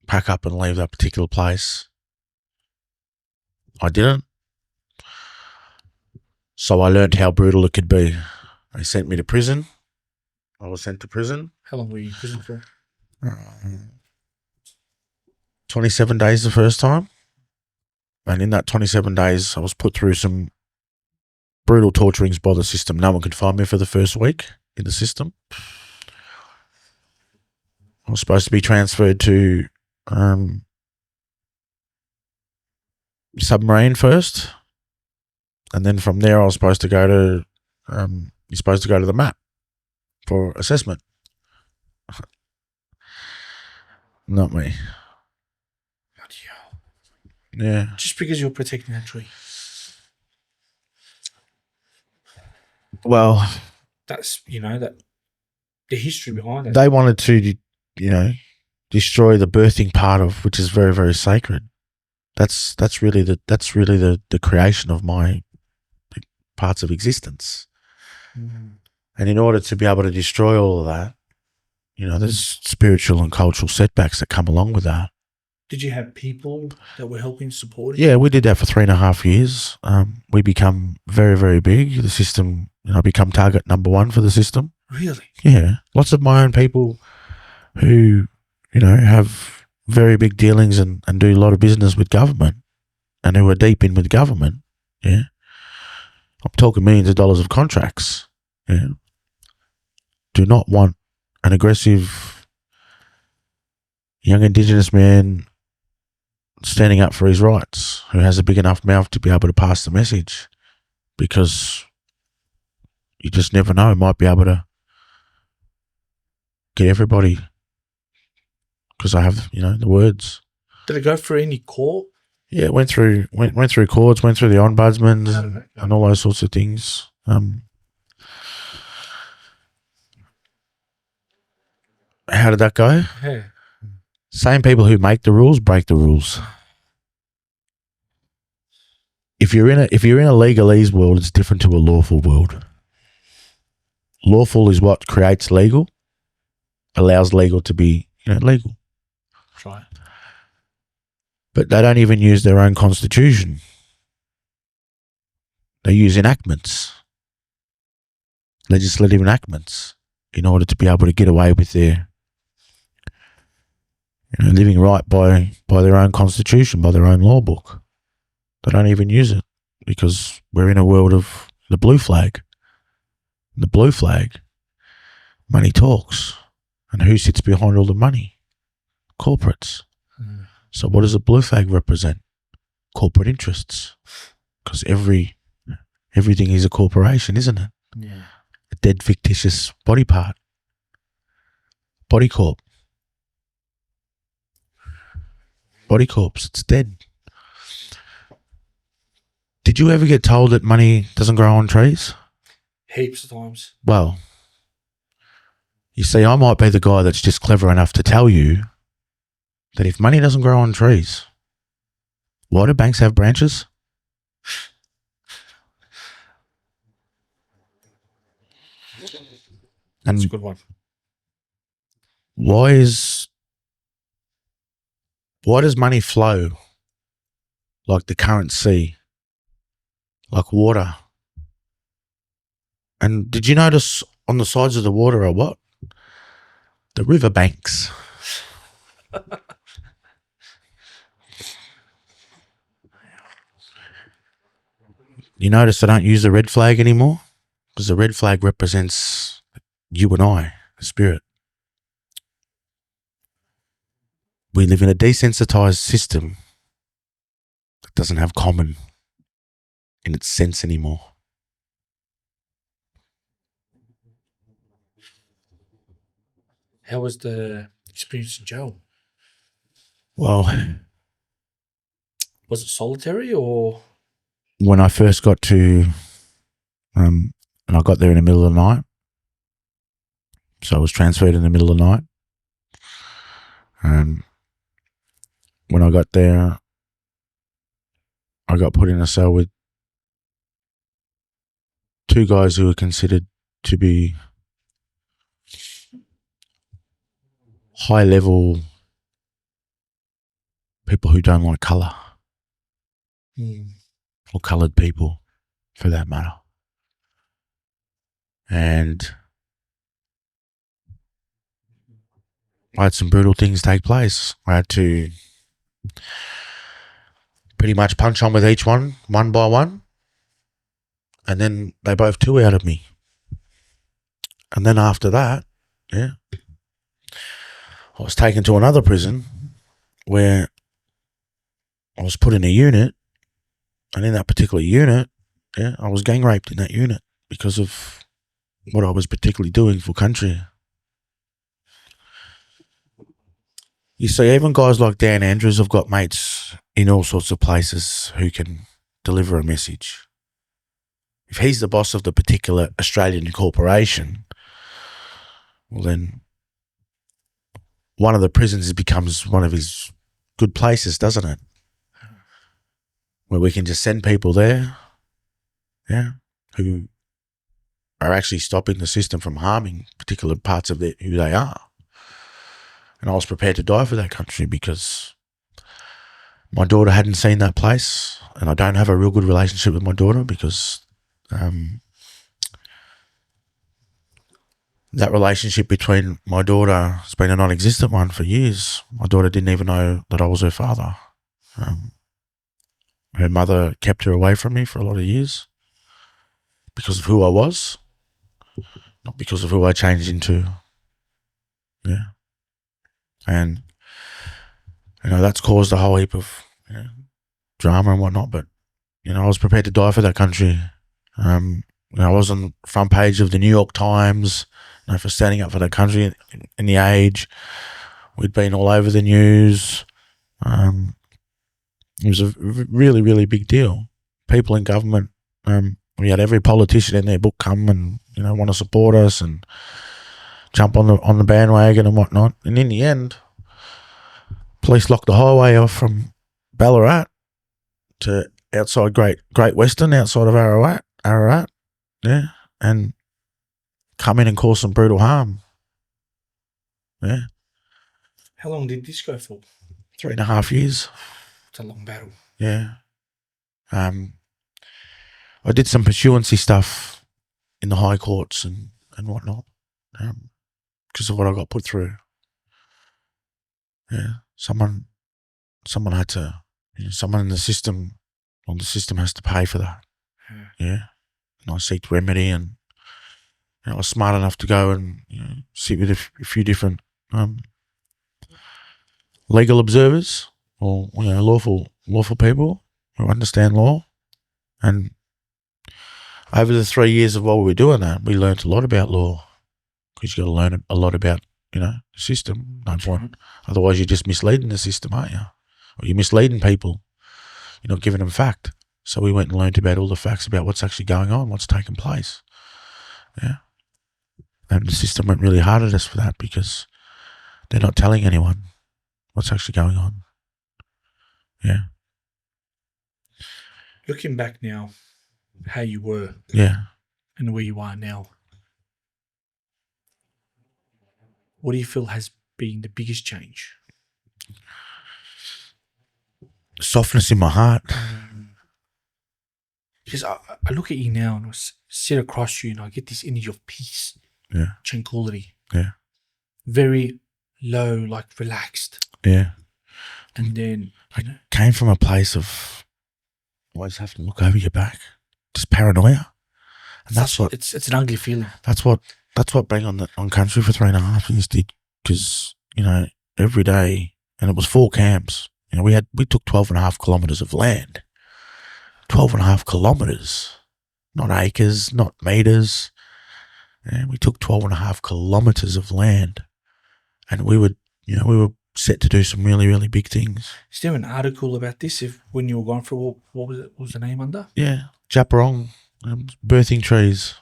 pack up and leave that particular place. I didn't. So I learned how brutal it could be. They sent me to prison. I was sent to prison. How long were you in prison for? 27 days the first time. And in that 27 days, I was put through some brutal torturings by the system. No one could find me for the first week in the system. I was supposed to be transferred to submarine first, and then from there I was supposed to go to you're supposed to go to the map for assessment. Not me. Yeah. Just because you're protecting that tree. Well, that's that the history behind it. They wanted to, destroy the birthing part of, which is very, very sacred. That's really the creation of my parts of existence. And in order to be able to destroy all of that, there's spiritual and cultural setbacks that come along with that. Did you have people that were helping support it? Yeah, we did that for 3.5 years. We become very, very big. The system, become target number one for the system. Really? Yeah. Lots of my own people who, have very big dealings and do a lot of business with government and who are deep in with government. Yeah. I'm talking millions of dollars of contracts. Yeah. Do not want an aggressive young Indigenous man standing up for his rights, who has a big enough mouth to be able to pass the message, because you just never know, might be able to get everybody, because I have, the words. Did it go through any court? Yeah, it went through courts, went through the ombudsman and all those sorts of things. How did that go? Yeah. Same people who make the rules break the rules. If you're in a legalese world, it's different to a lawful world. Lawful is what creates legal, allows legal to be legal. Right. But they don't even use their own constitution. They use enactments, legislative enactments, in order to be able to get away with their living right by their own constitution, by their own law book. They don't even use it, because we're in a world of the blue flag. The blue flag, money talks. And who sits behind all the money? Corporates. So what does a blue flag represent? Corporate interests. Because everything is a corporation, isn't it? Yeah. A dead fictitious body part. Body corp. Body corpse, it's dead. Did you ever get told that money doesn't grow on trees? Heaps of times. Well, you see, I might be the guy that's just clever enough to tell you that if money doesn't grow on trees, why do banks have branches? That's a good one. Why is Why does money flow like the current sea, like water? And did you notice on the sides of the water are what? The riverbanks. You notice they don't use the red flag anymore? Because the red flag represents you and I, the spirit. We live in a desensitized system that doesn't have common in its sense anymore. How was the experience in jail? Well, Was it solitary or? when I first got to, and I got there in the middle of the night, so I was transferred in the middle of the night. When I got there, I got put in a cell with two guys who were considered to be high-level people who don't like colour, or coloured people, for that matter. And I had some brutal things take place. I had to pretty much punch on with each one by one, and then they both two out of me. And then after that, I was taken to another prison where I was put in a unit, and in that particular unit, I was gang raped in that unit because of what I was particularly doing for country. You see, even guys like Dan Andrews have got mates in all sorts of places who can deliver a message. If he's the boss of the particular Australian corporation, well then one of the prisons becomes one of his good places, doesn't it? Where we can just send people there, who are actually stopping the system from harming particular parts of who they are. And I was prepared to die for that country because my daughter hadn't seen that place, and I don't have a real good relationship with my daughter because that relationship between my daughter has been a non-existent one for years. My daughter didn't even know that I was her father. Her mother kept her away from me for a lot of years because of who I was, not because of who I changed into. Yeah. And, that's caused a whole heap of drama and whatnot, but, I was prepared to die for that country. I was on the front page of the New York Times, for standing up for that country in the Age. We'd been all over the news. It was a really, really big deal. People in government, we had every politician in their book come and, want to support us and jump on the bandwagon and whatnot. And in the end, police locked the highway off from Ballarat to outside Great Western, outside of Ararat, and come in and cause some brutal harm. Yeah. How long did this go for? 3.5 years. It's a long battle. Yeah. I did some pursuancy stuff in the high courts and whatnot, because of what I got put through. Yeah. Someone had to, someone in the system, the system has to pay for that. Yeah. And I seeked remedy, and I was smart enough to go and sit with a few different legal observers, or lawful people who understand law. And over the 3 years of while we were doing that, we learned a lot about law, because you got to learn a lot about the system. No point. Otherwise, you're just misleading the system, aren't you? Or you're misleading people. You're not giving them fact. So we went and learned about all the facts about what's actually going on, what's taking place. Yeah. And the system went really hard at us for that, because they're not telling anyone what's actually going on. Yeah. Looking back now, how you were, and where you are now, what do you feel has been the biggest change? softness in my heart. Because I look at you now and I sit across you and I get this image of peace, Yeah. tranquility. Yeah. Very low, like relaxed. Yeah. And then, Came from a place of always have to look over your back, just paranoia, and that's what it's an ugly feeling. That's what being on country for 3.5 years did, because every day, and it was 4 camps. We took 12.5 kilometers of land, 12.5 kilometers, not acres, not meters. And we took 12.5 kilometers of land, and we were set to do some really, really big things. Is there an article about this? If when you were going for what was it? What was the name under? Yeah, Japarong, birthing trees.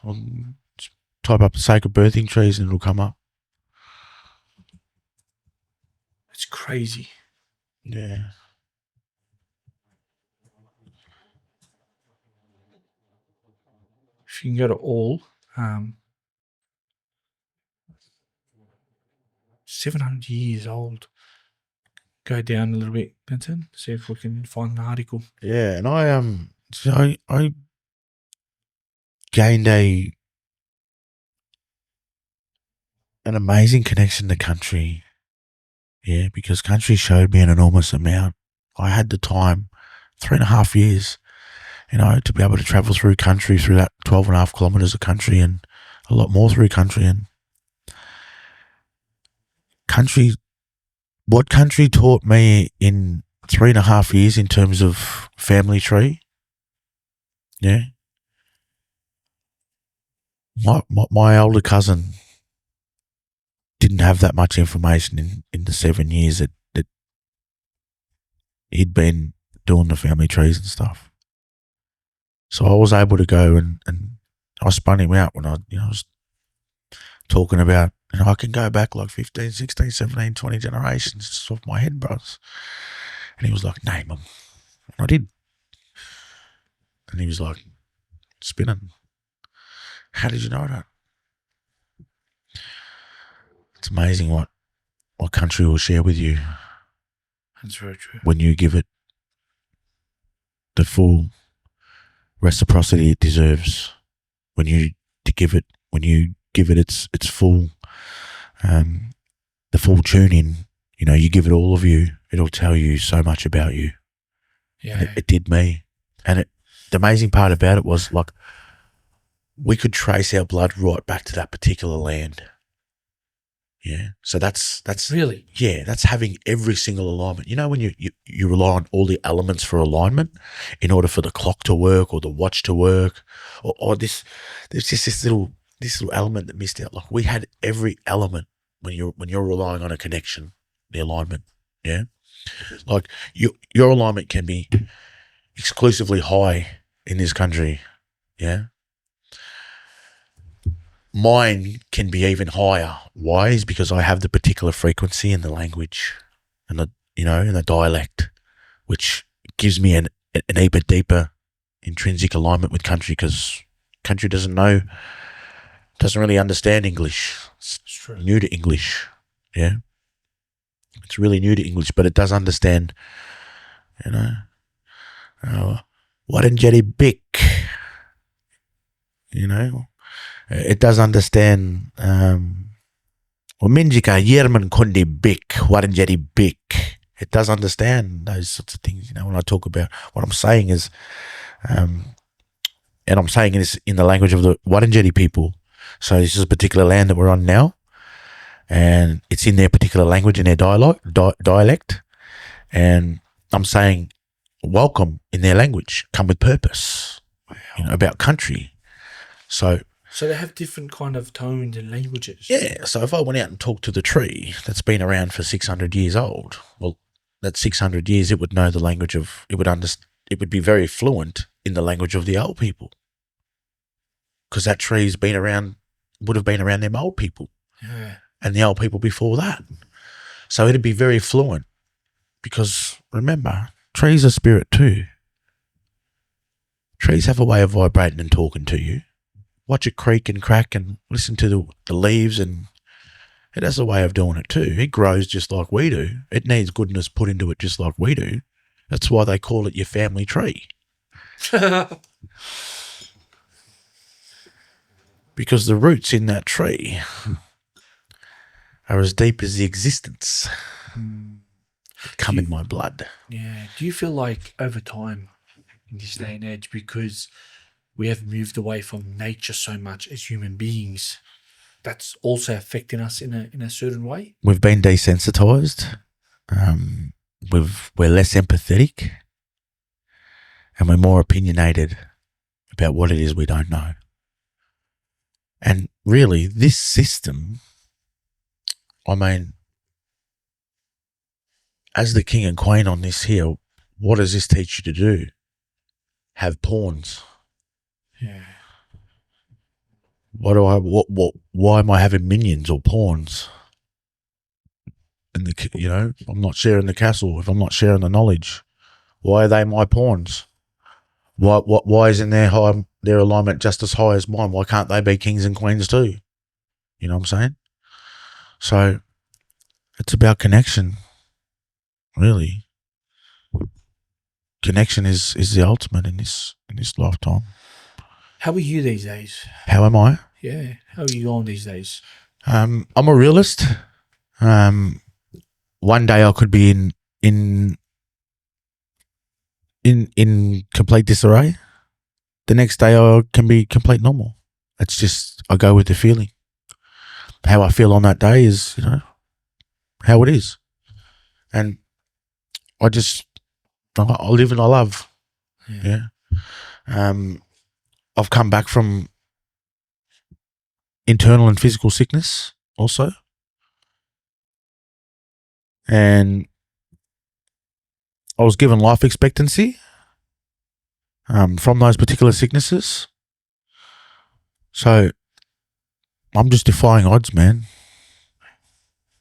Just type up sacred birthing trees and it'll come up. It's crazy. Yeah. If you can go to all, 700 years old. Go down a little bit, Benson. See if we can find an article. Yeah, and I gained an amazing connection to country. Yeah, because country showed me an enormous amount. I had the time, 3.5 years, to be able to travel through country, through that 12.5 kilometers of country, and a lot more through country. And what country taught me in 3.5 years in terms of family tree. Yeah. My older cousin didn't have that much information in the 7 years that he'd been doing the family trees and stuff. So I was able to go and I spun him out when I was talking about, I can go back like 15, 16, 17, 20 generations just off my head, bros. And he was like, name them. And I did. And he was like, spinning. How did you know that? It's amazing what country will share with you. That's very true. When you give it the full reciprocity it deserves. When you give it its full, the full tune in, you give it all of you, it'll tell you so much about you. Yeah. It did me. And the amazing part about it was, like, we could trace our blood right back to that particular land. Yeah. So that's really, yeah, that's having every single alignment. When you rely on all the elements for alignment in order for the clock to work or the watch to work, or there's just this little element that missed out. Like, we had every element when you're relying on a connection, the alignment. Yeah. Like, your alignment can be exclusively high in this country. Yeah. Mine can be even higher. Why? Is because I have the particular frequency in the language and the dialect, which gives me an even deeper intrinsic alignment with country, because country doesn't really understand English. It's new to English. Yeah. It's really new to English, but it does understand, Waranjeri Bick, it does understand, Minjika Yerman Kundi Bick, Waranjeri Bick. It does understand those sorts of things, when I talk about what I'm saying is, and I'm saying this in the language of the Waranjeri people. So this is a particular land that we're on now, and it's in their particular language, in their dialect, and I'm saying welcome in their language, come with purpose. Wow. About country. So they have different kind of tones and languages. Yeah. So if I went out and talked to the tree that's been around for 600 years old, well, that 600 years, it would know the language of, it would be very fluent in the language of the old people, because that tree's would have been around them old people. Yeah. And the old people before that. So it'd be very fluent, because remember, trees are spirit too. Trees have a way of vibrating and talking to you. Watch it creak and crack and listen to the leaves, and it has a way of doing it too. It grows just like we do. It needs goodness put into it just like we do. That's why they call it your family tree. Because the roots in that tree are as deep as the existence that come in my blood. Yeah. Do you feel like over time in this day and age, because we have moved away from nature so much as human beings, that's also affecting us in a certain way? We've been desensitized. We're less empathetic, and we're more opinionated about what it is we don't know. And really, this system, I mean, as the king and queen on this here, what does this teach you to do? Have pawns. Yeah. Why am I having minions or pawns? And I'm not sharing the castle if I'm not sharing the knowledge. Why are they my pawns? Why isn't their alignment just as high as mine? Why can't they be kings and queens too? You know what I'm saying? So it's about connection, really. Connection is the ultimate in this lifetime. How are you these days? How am I? Yeah. How are you going these days? I'm a realist. One day I could be in complete disarray. The next day I can be complete normal. It's just I go with the feeling. How I feel on that day is, how it is. And I live and I love. Yeah. I've come back from internal and physical sickness also. And I was given life expectancy from those particular sicknesses. So I'm just defying odds, man.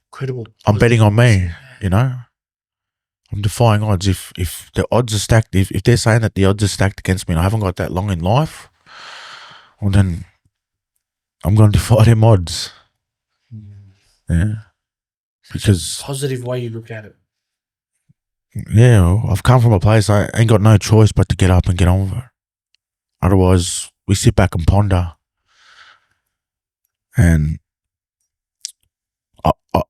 Incredible. I'm betting on me, I'm defying odds. If the odds are stacked, if they're saying that the odds are stacked against me and I haven't got that long in life, well then I'm going to defy them odds. Yeah. Because Positive way you look at it. yeah, I've come from a place I ain't got no choice but to get up and get on with it. Otherwise, we sit back and ponder. And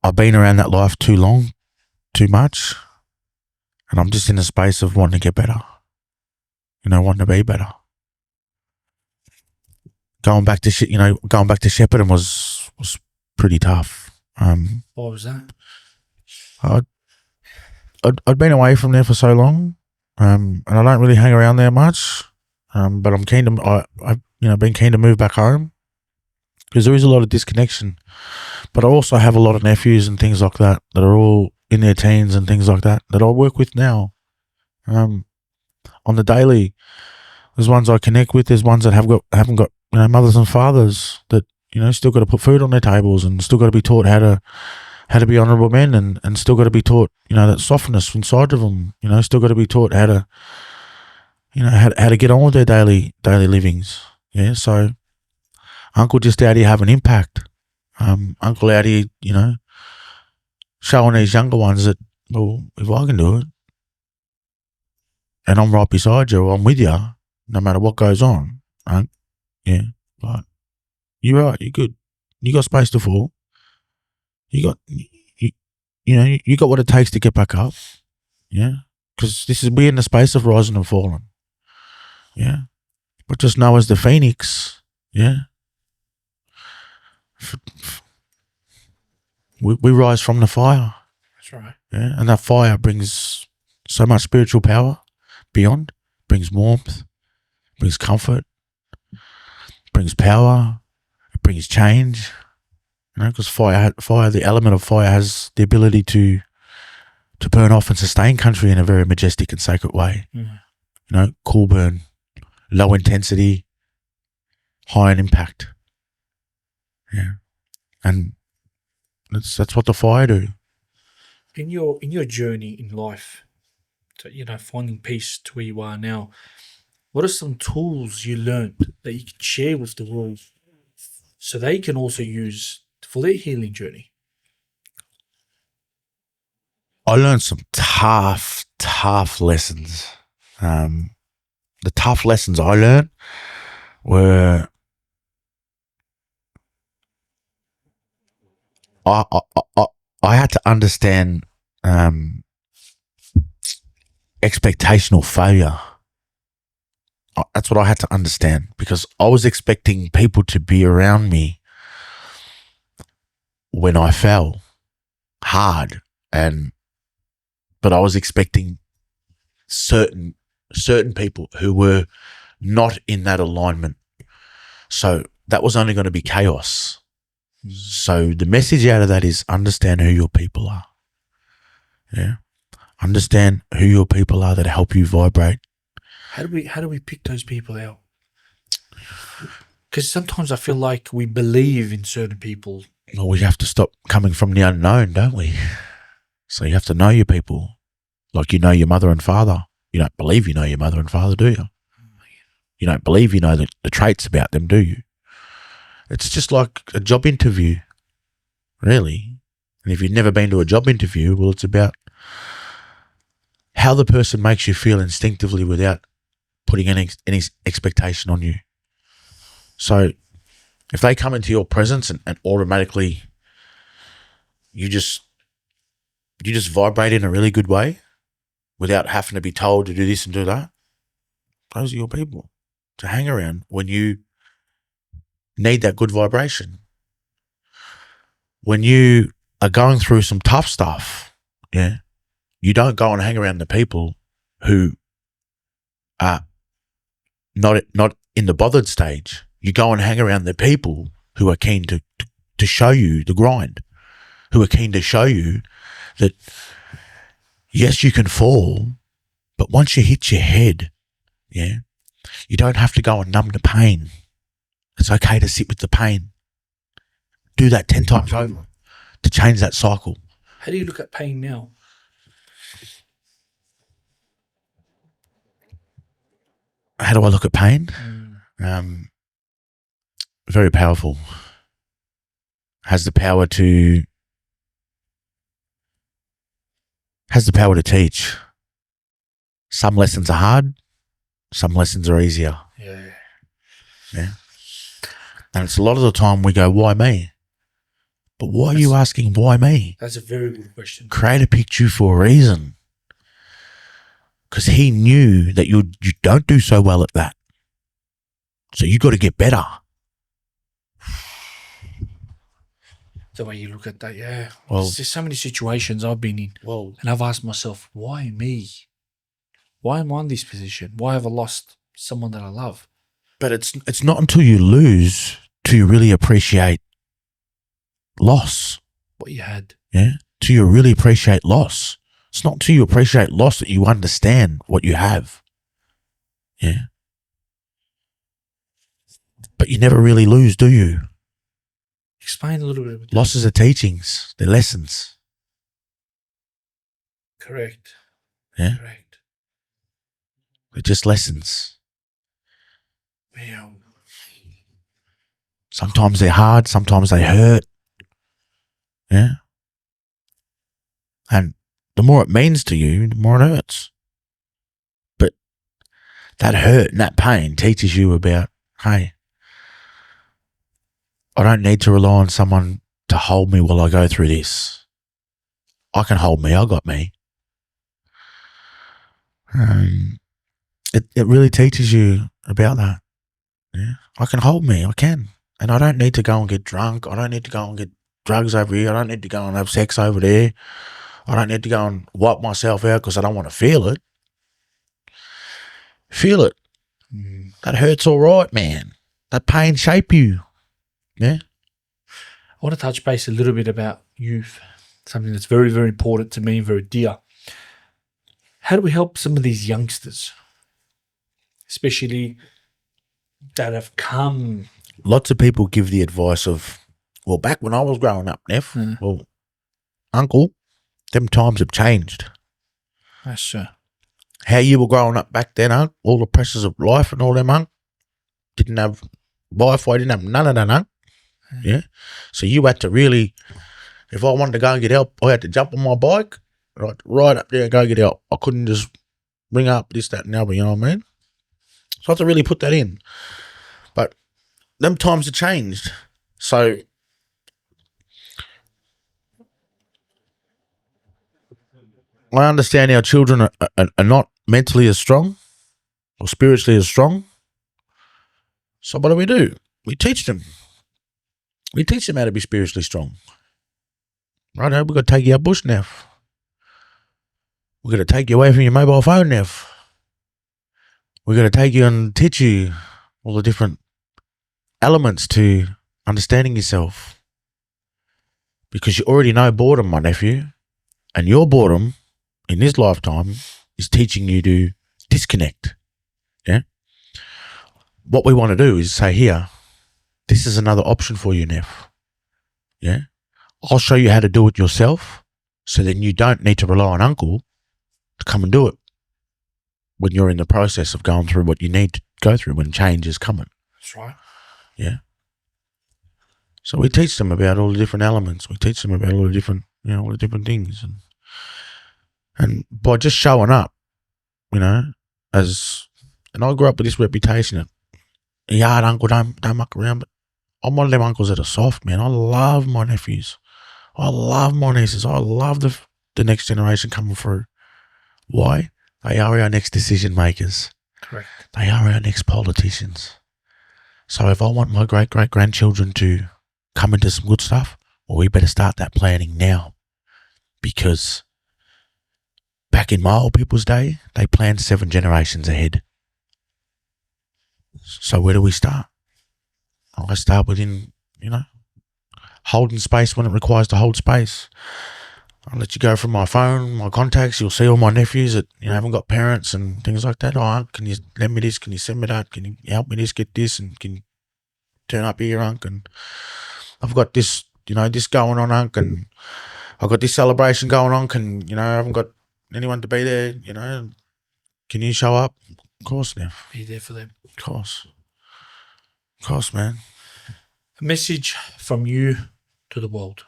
I've been around that life too long, too much, and I'm just in a space of wanting to get better. Wanting to be better. Going back to Shepparton was pretty tough. What was that? I'd been away from there for so long, and I don't really hang around there much. But I'm keen to I've been keen to move back home because there is a lot of disconnection. But I also have a lot of nephews and things like that are all in their teens and things like that I work with now. On the daily, there's ones I connect with. There's ones that haven't got mothers and fathers that still got to put food on their tables and still got to be taught how to be honourable men and still got to be taught that softness inside of them. Still got to be taught how to how to get on with their daily livings. Yeah, so Uncle just out here have an impact. Uncle out here, showing these younger ones that, well, if I can do it, and I'm right beside you, or I'm with you, no matter what goes on, right? Yeah, right. You're right. You're good. You got space to fall. You got what it takes to get back up. Yeah, because we're in the space of rising and falling. Yeah, but just know as the phoenix. Yeah. We rise from the fire. That's right. Yeah, and that fire brings so much spiritual power beyond, brings warmth, brings comfort, brings power, it brings change. Because fire, the element of fire has the ability to burn off and sustain country in a very majestic and sacred way. Cool burn, low intensity, high in impact. Yeah, and that's what the fire do. In your journey in life, to, finding peace to where you are now, what are some tools you learned that you can share with the world so they can also use for their healing journey? I learned some tough lessons. The tough lessons I learned were I had to understand expectational failure. That's what I had to understand, because I was expecting people to be around me when I fell hard, but I was expecting certain people who were not in that alignment. So that was only going to be chaos. So the message out of that is understand who your people are. Yeah. Understand who your people are that help you vibrate. How do we pick those people out? Because sometimes I feel like we believe in certain people. Well, we have to stop coming from the unknown, don't we? So you have to know your people, like you know your mother and father. You don't believe you know your mother and father, do you? You don't believe you know the traits about them, do you? It's just like a job interview, really. And if you've never been to a job interview, well, it's about how the person makes you feel instinctively without putting any expectation on you. So if they come into your presence and automatically you just vibrate in a really good way without having to be told to do this and do that, those are your people to hang around when you need that good vibration. When you are going through some tough stuff, yeah, you don't go and hang around the people who are not in the bothered stage. You go and hang around the people who are keen to show you the grind, who are keen to show you that, yes, you can fall, but once you hit your head, yeah, you don't have to go and numb the pain. It's okay to sit with the pain. Do that 10 times over to change that cycle. How do you look at pain now? How do I look at pain? Very powerful. Has the power to teach. Some lessons are hard, some lessons are easier. Yeah. And it's a lot of the time we go, why me? But why are you asking why me? That's a very good question. Creator picked you for a reason, because he knew that you don't do so well at that. So you got to get better. The way you look at that, yeah. Well, there's so many situations I've been in, and I've asked myself, why me? Why am I in this position? Why have I lost someone that I love? But it's not until you lose do you really appreciate loss. What you had. Yeah. Do you really appreciate loss? It's not until you appreciate loss that you understand what you have. Yeah. But you never really lose, do you? Explain a little bit. Losses are teachings. They're lessons. Correct. Yeah. Correct. They're just lessons. Yeah. Sometimes they're hard. Sometimes they hurt. Yeah. And the more it means to you, the more it hurts. But that hurt and that pain teaches you about, hey, I don't need to rely on someone to hold me while I go through this. I can hold me. I got me. It really teaches you about that. Yeah. I can hold me. I can. And I don't need to go and get drunk. I don't need to go and get drugs over here. I don't need to go and have sex over there. I don't need to go and wipe myself out because I don't want to feel it. Feel it. That hurt's all right, man. That pain shape you. Yeah. I want to touch base a little bit about youth, something that's very, very important to me, very dear. How do we help some of these youngsters, especially that have come? Lots of people give the advice of, well, back when I was growing up, Neff, well, uncle, them times have changed. Yes, sir. How you were growing up back then, Unc, all the pressures of life and all them, Unc, didn't have Wi-Fi, didn't have none of that, Unc. Yeah. So you had to really, if I wanted to go and get help, I had to jump on my bike Right up there, go get help. I couldn't just ring up this, that, and the other, you know what I mean? So I have to really put that in. But them times have changed. So I understand our children are not mentally as strong or spiritually as strong. So what do? We teach them. We teach them how to be spiritually strong. Right now, we've got to take you out bush now. We're going to take you away from your mobile phone now. We're going to take you and teach you all the different elements to understanding yourself. Because you already know boredom, my nephew. And your boredom in this lifetime is teaching you to disconnect. Yeah? What we want to do is say, here, this is another option for you, Neff. Yeah? I'll show you how to do it yourself, so then you don't need to rely on Uncle to come and do it when you're in the process of going through what you need to go through when change is coming. That's right. Yeah. So we teach them about all the different elements. We teach them about all the different, all the different things. And by just showing up, and I grew up with this reputation of, yeah, Uncle, don't muck around, but I'm one of them uncles that are soft, man. I love my nephews. I love my nieces. I love the next generation coming through. Why? They are our next decision makers. Correct. They are our next politicians. So if I want my great-great-grandchildren to come into some good stuff, well, we better start that planning now. Because back in my old people's day, they planned 7 generations ahead. So where do we start? I start within, holding space when it requires to hold space. I'll let you go from my phone, my contacts. You'll see all my nephews that haven't got parents and things like that. Oh, can you lend me this? Can you send me that? Can you help me get this? And can you turn up here, Unc? And I've got this, this going on, Unc. And I've got this celebration going on. I haven't got anyone to be there. Can you show up? Of course, now. Be there for them. Of course, man. A message from you to the world.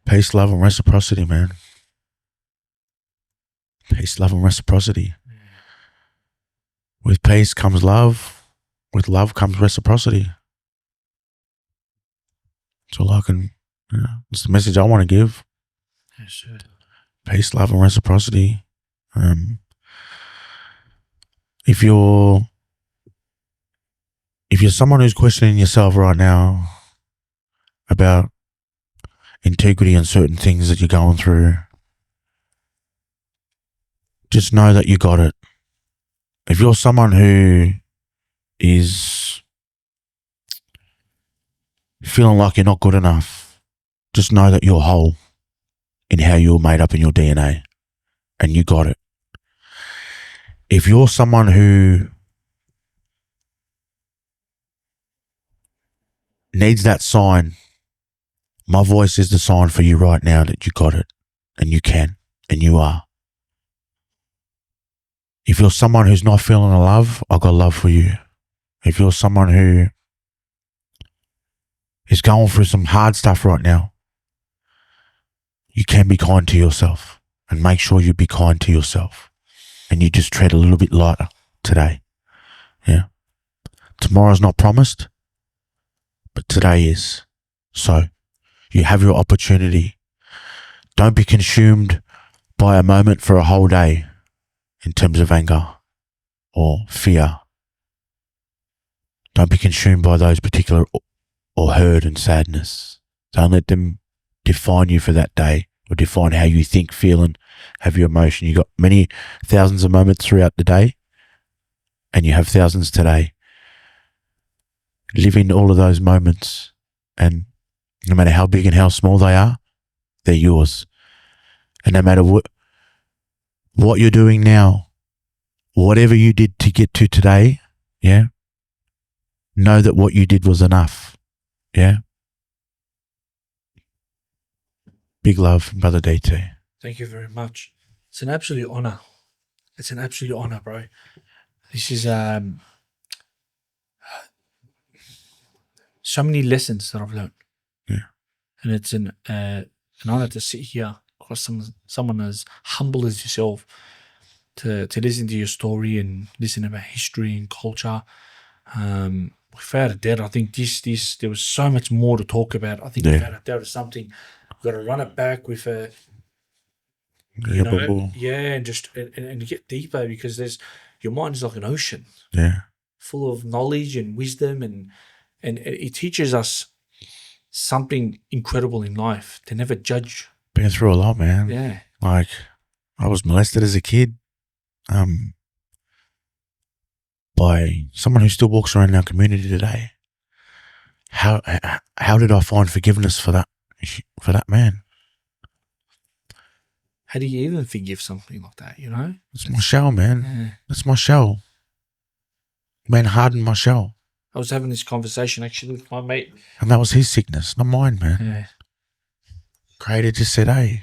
Peace, love, and reciprocity, man. Peace, love, and reciprocity. Yeah. With peace comes love. With love comes reciprocity. That's all I can, it's the message I want to give. Yes, sir. Peace, love, and reciprocity. If you're someone who's questioning yourself right now about integrity and certain things that you're going through, just know that you got it. If you're someone who is feeling like you're not good enough, just know that you're whole in how you're made up in your DNA, and you got it. If you're someone who needs that sign, my voice is the sign for you right now that you got it, and you can, and you are. If you're someone who's not feeling the love, I got love for you. If you're someone who is going through some hard stuff right now, you can be kind to yourself, and make sure you be kind to yourself, and you just tread a little bit lighter today. Yeah. Tomorrow's not promised, but today is. So you have your opportunity. Don't be consumed by a moment for a whole day in terms of anger or fear. Don't be consumed by those particular or hurt and sadness. Don't let them define you for that day or define how you think, feel, and have your emotion. You got many thousands of moments throughout the day, and you have thousands today. Live in all of those moments, and no matter how big and how small they are, they're yours. And no matter what you're doing now, whatever you did to get to today, yeah, know that what you did was enough. Yeah. Big love, Brother DT. Thank you very much. It's an absolute honor. It's an absolute honor, bro. This is so many lessons that I've learned. Yeah. And it's an And I had to sit here across someone as humble as yourself to listen to your story and listen about history and culture. Without a doubt, I think there was so much more to talk about. I think Yeah. without a doubt, it's something we've got to run it back with a, Yeah, but and just and get deeper, because your mind is like an ocean yeah, full of knowledge and wisdom, and it teaches us something incredible in life to never judge. been through a lot, man. Yeah, Like, I was molested as a kid, by someone who still walks around in our community today. How did I find forgiveness for that man? how do you even forgive something like that? It's my shell, man. Yeah. That's my shell. Man hardened my shell. I was having this conversation actually with my mate. And that was his sickness, not mine, man. Yeah. Creator just said, hey,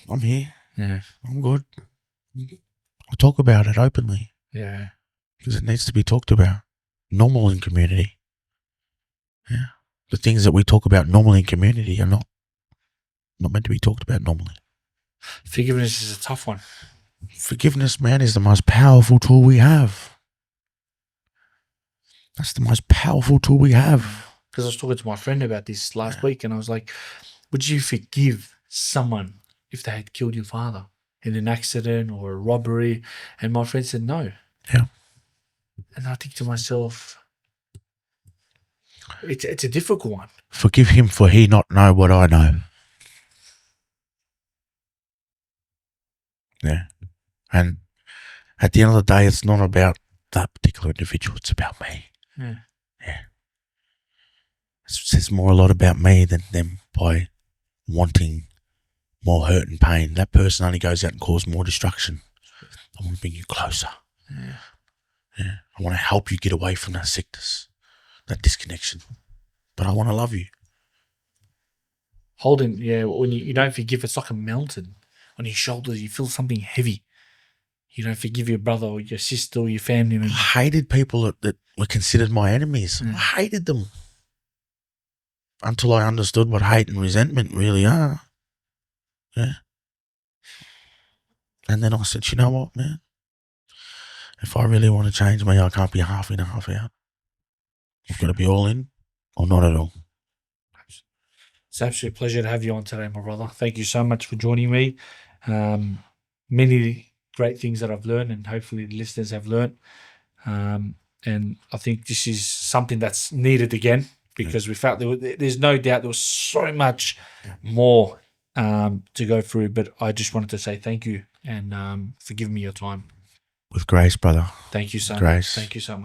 I'm here. Yeah. I'm good. I'll talk about it openly. Yeah. Because it needs to be talked about. Normal in community. Yeah. The things that we talk about normally in community are not meant to be talked about normally. Forgiveness is a tough one. Forgiveness, man, is the most powerful tool we have. That's the most powerful tool we have. Because I was talking to my friend about this last week, and I was like, would you forgive someone if they had killed your father in an accident or a robbery? And my friend said no. Yeah. And I think to myself, it's a difficult one. Forgive him for he not know what I know. Yeah. And at the end of the day, it's not about that particular individual. It's about me. Yeah. Yeah. It says a lot about me than them by wanting more hurt and pain. That person only goes out and causes more destruction. I want to bring you closer. Yeah. Yeah. I want to help you get away from that sickness, that disconnection. But I want to love you. Holding, when you don't forgive, it's like a mountain on your shoulders. You feel something heavy. You don't forgive your brother or your sister or your family member. I hated people that were considered my enemies. I hated them. Until I understood what hate and resentment really are. Yeah. And then I said, you know what, man? If I really want to change me, I can't be half in, half out. I've got to be all in or not at all. It's an absolute pleasure to have you on today, my brother. Thank you so much for joining me. Many great things that I've learned, and hopefully the listeners have learned. And I think this is something that's needed again, because we felt there's no doubt there was so much more to go through. But I just wanted to say thank you and for giving me your time. With grace, brother. Thank you so much. Grace. Thank you so much.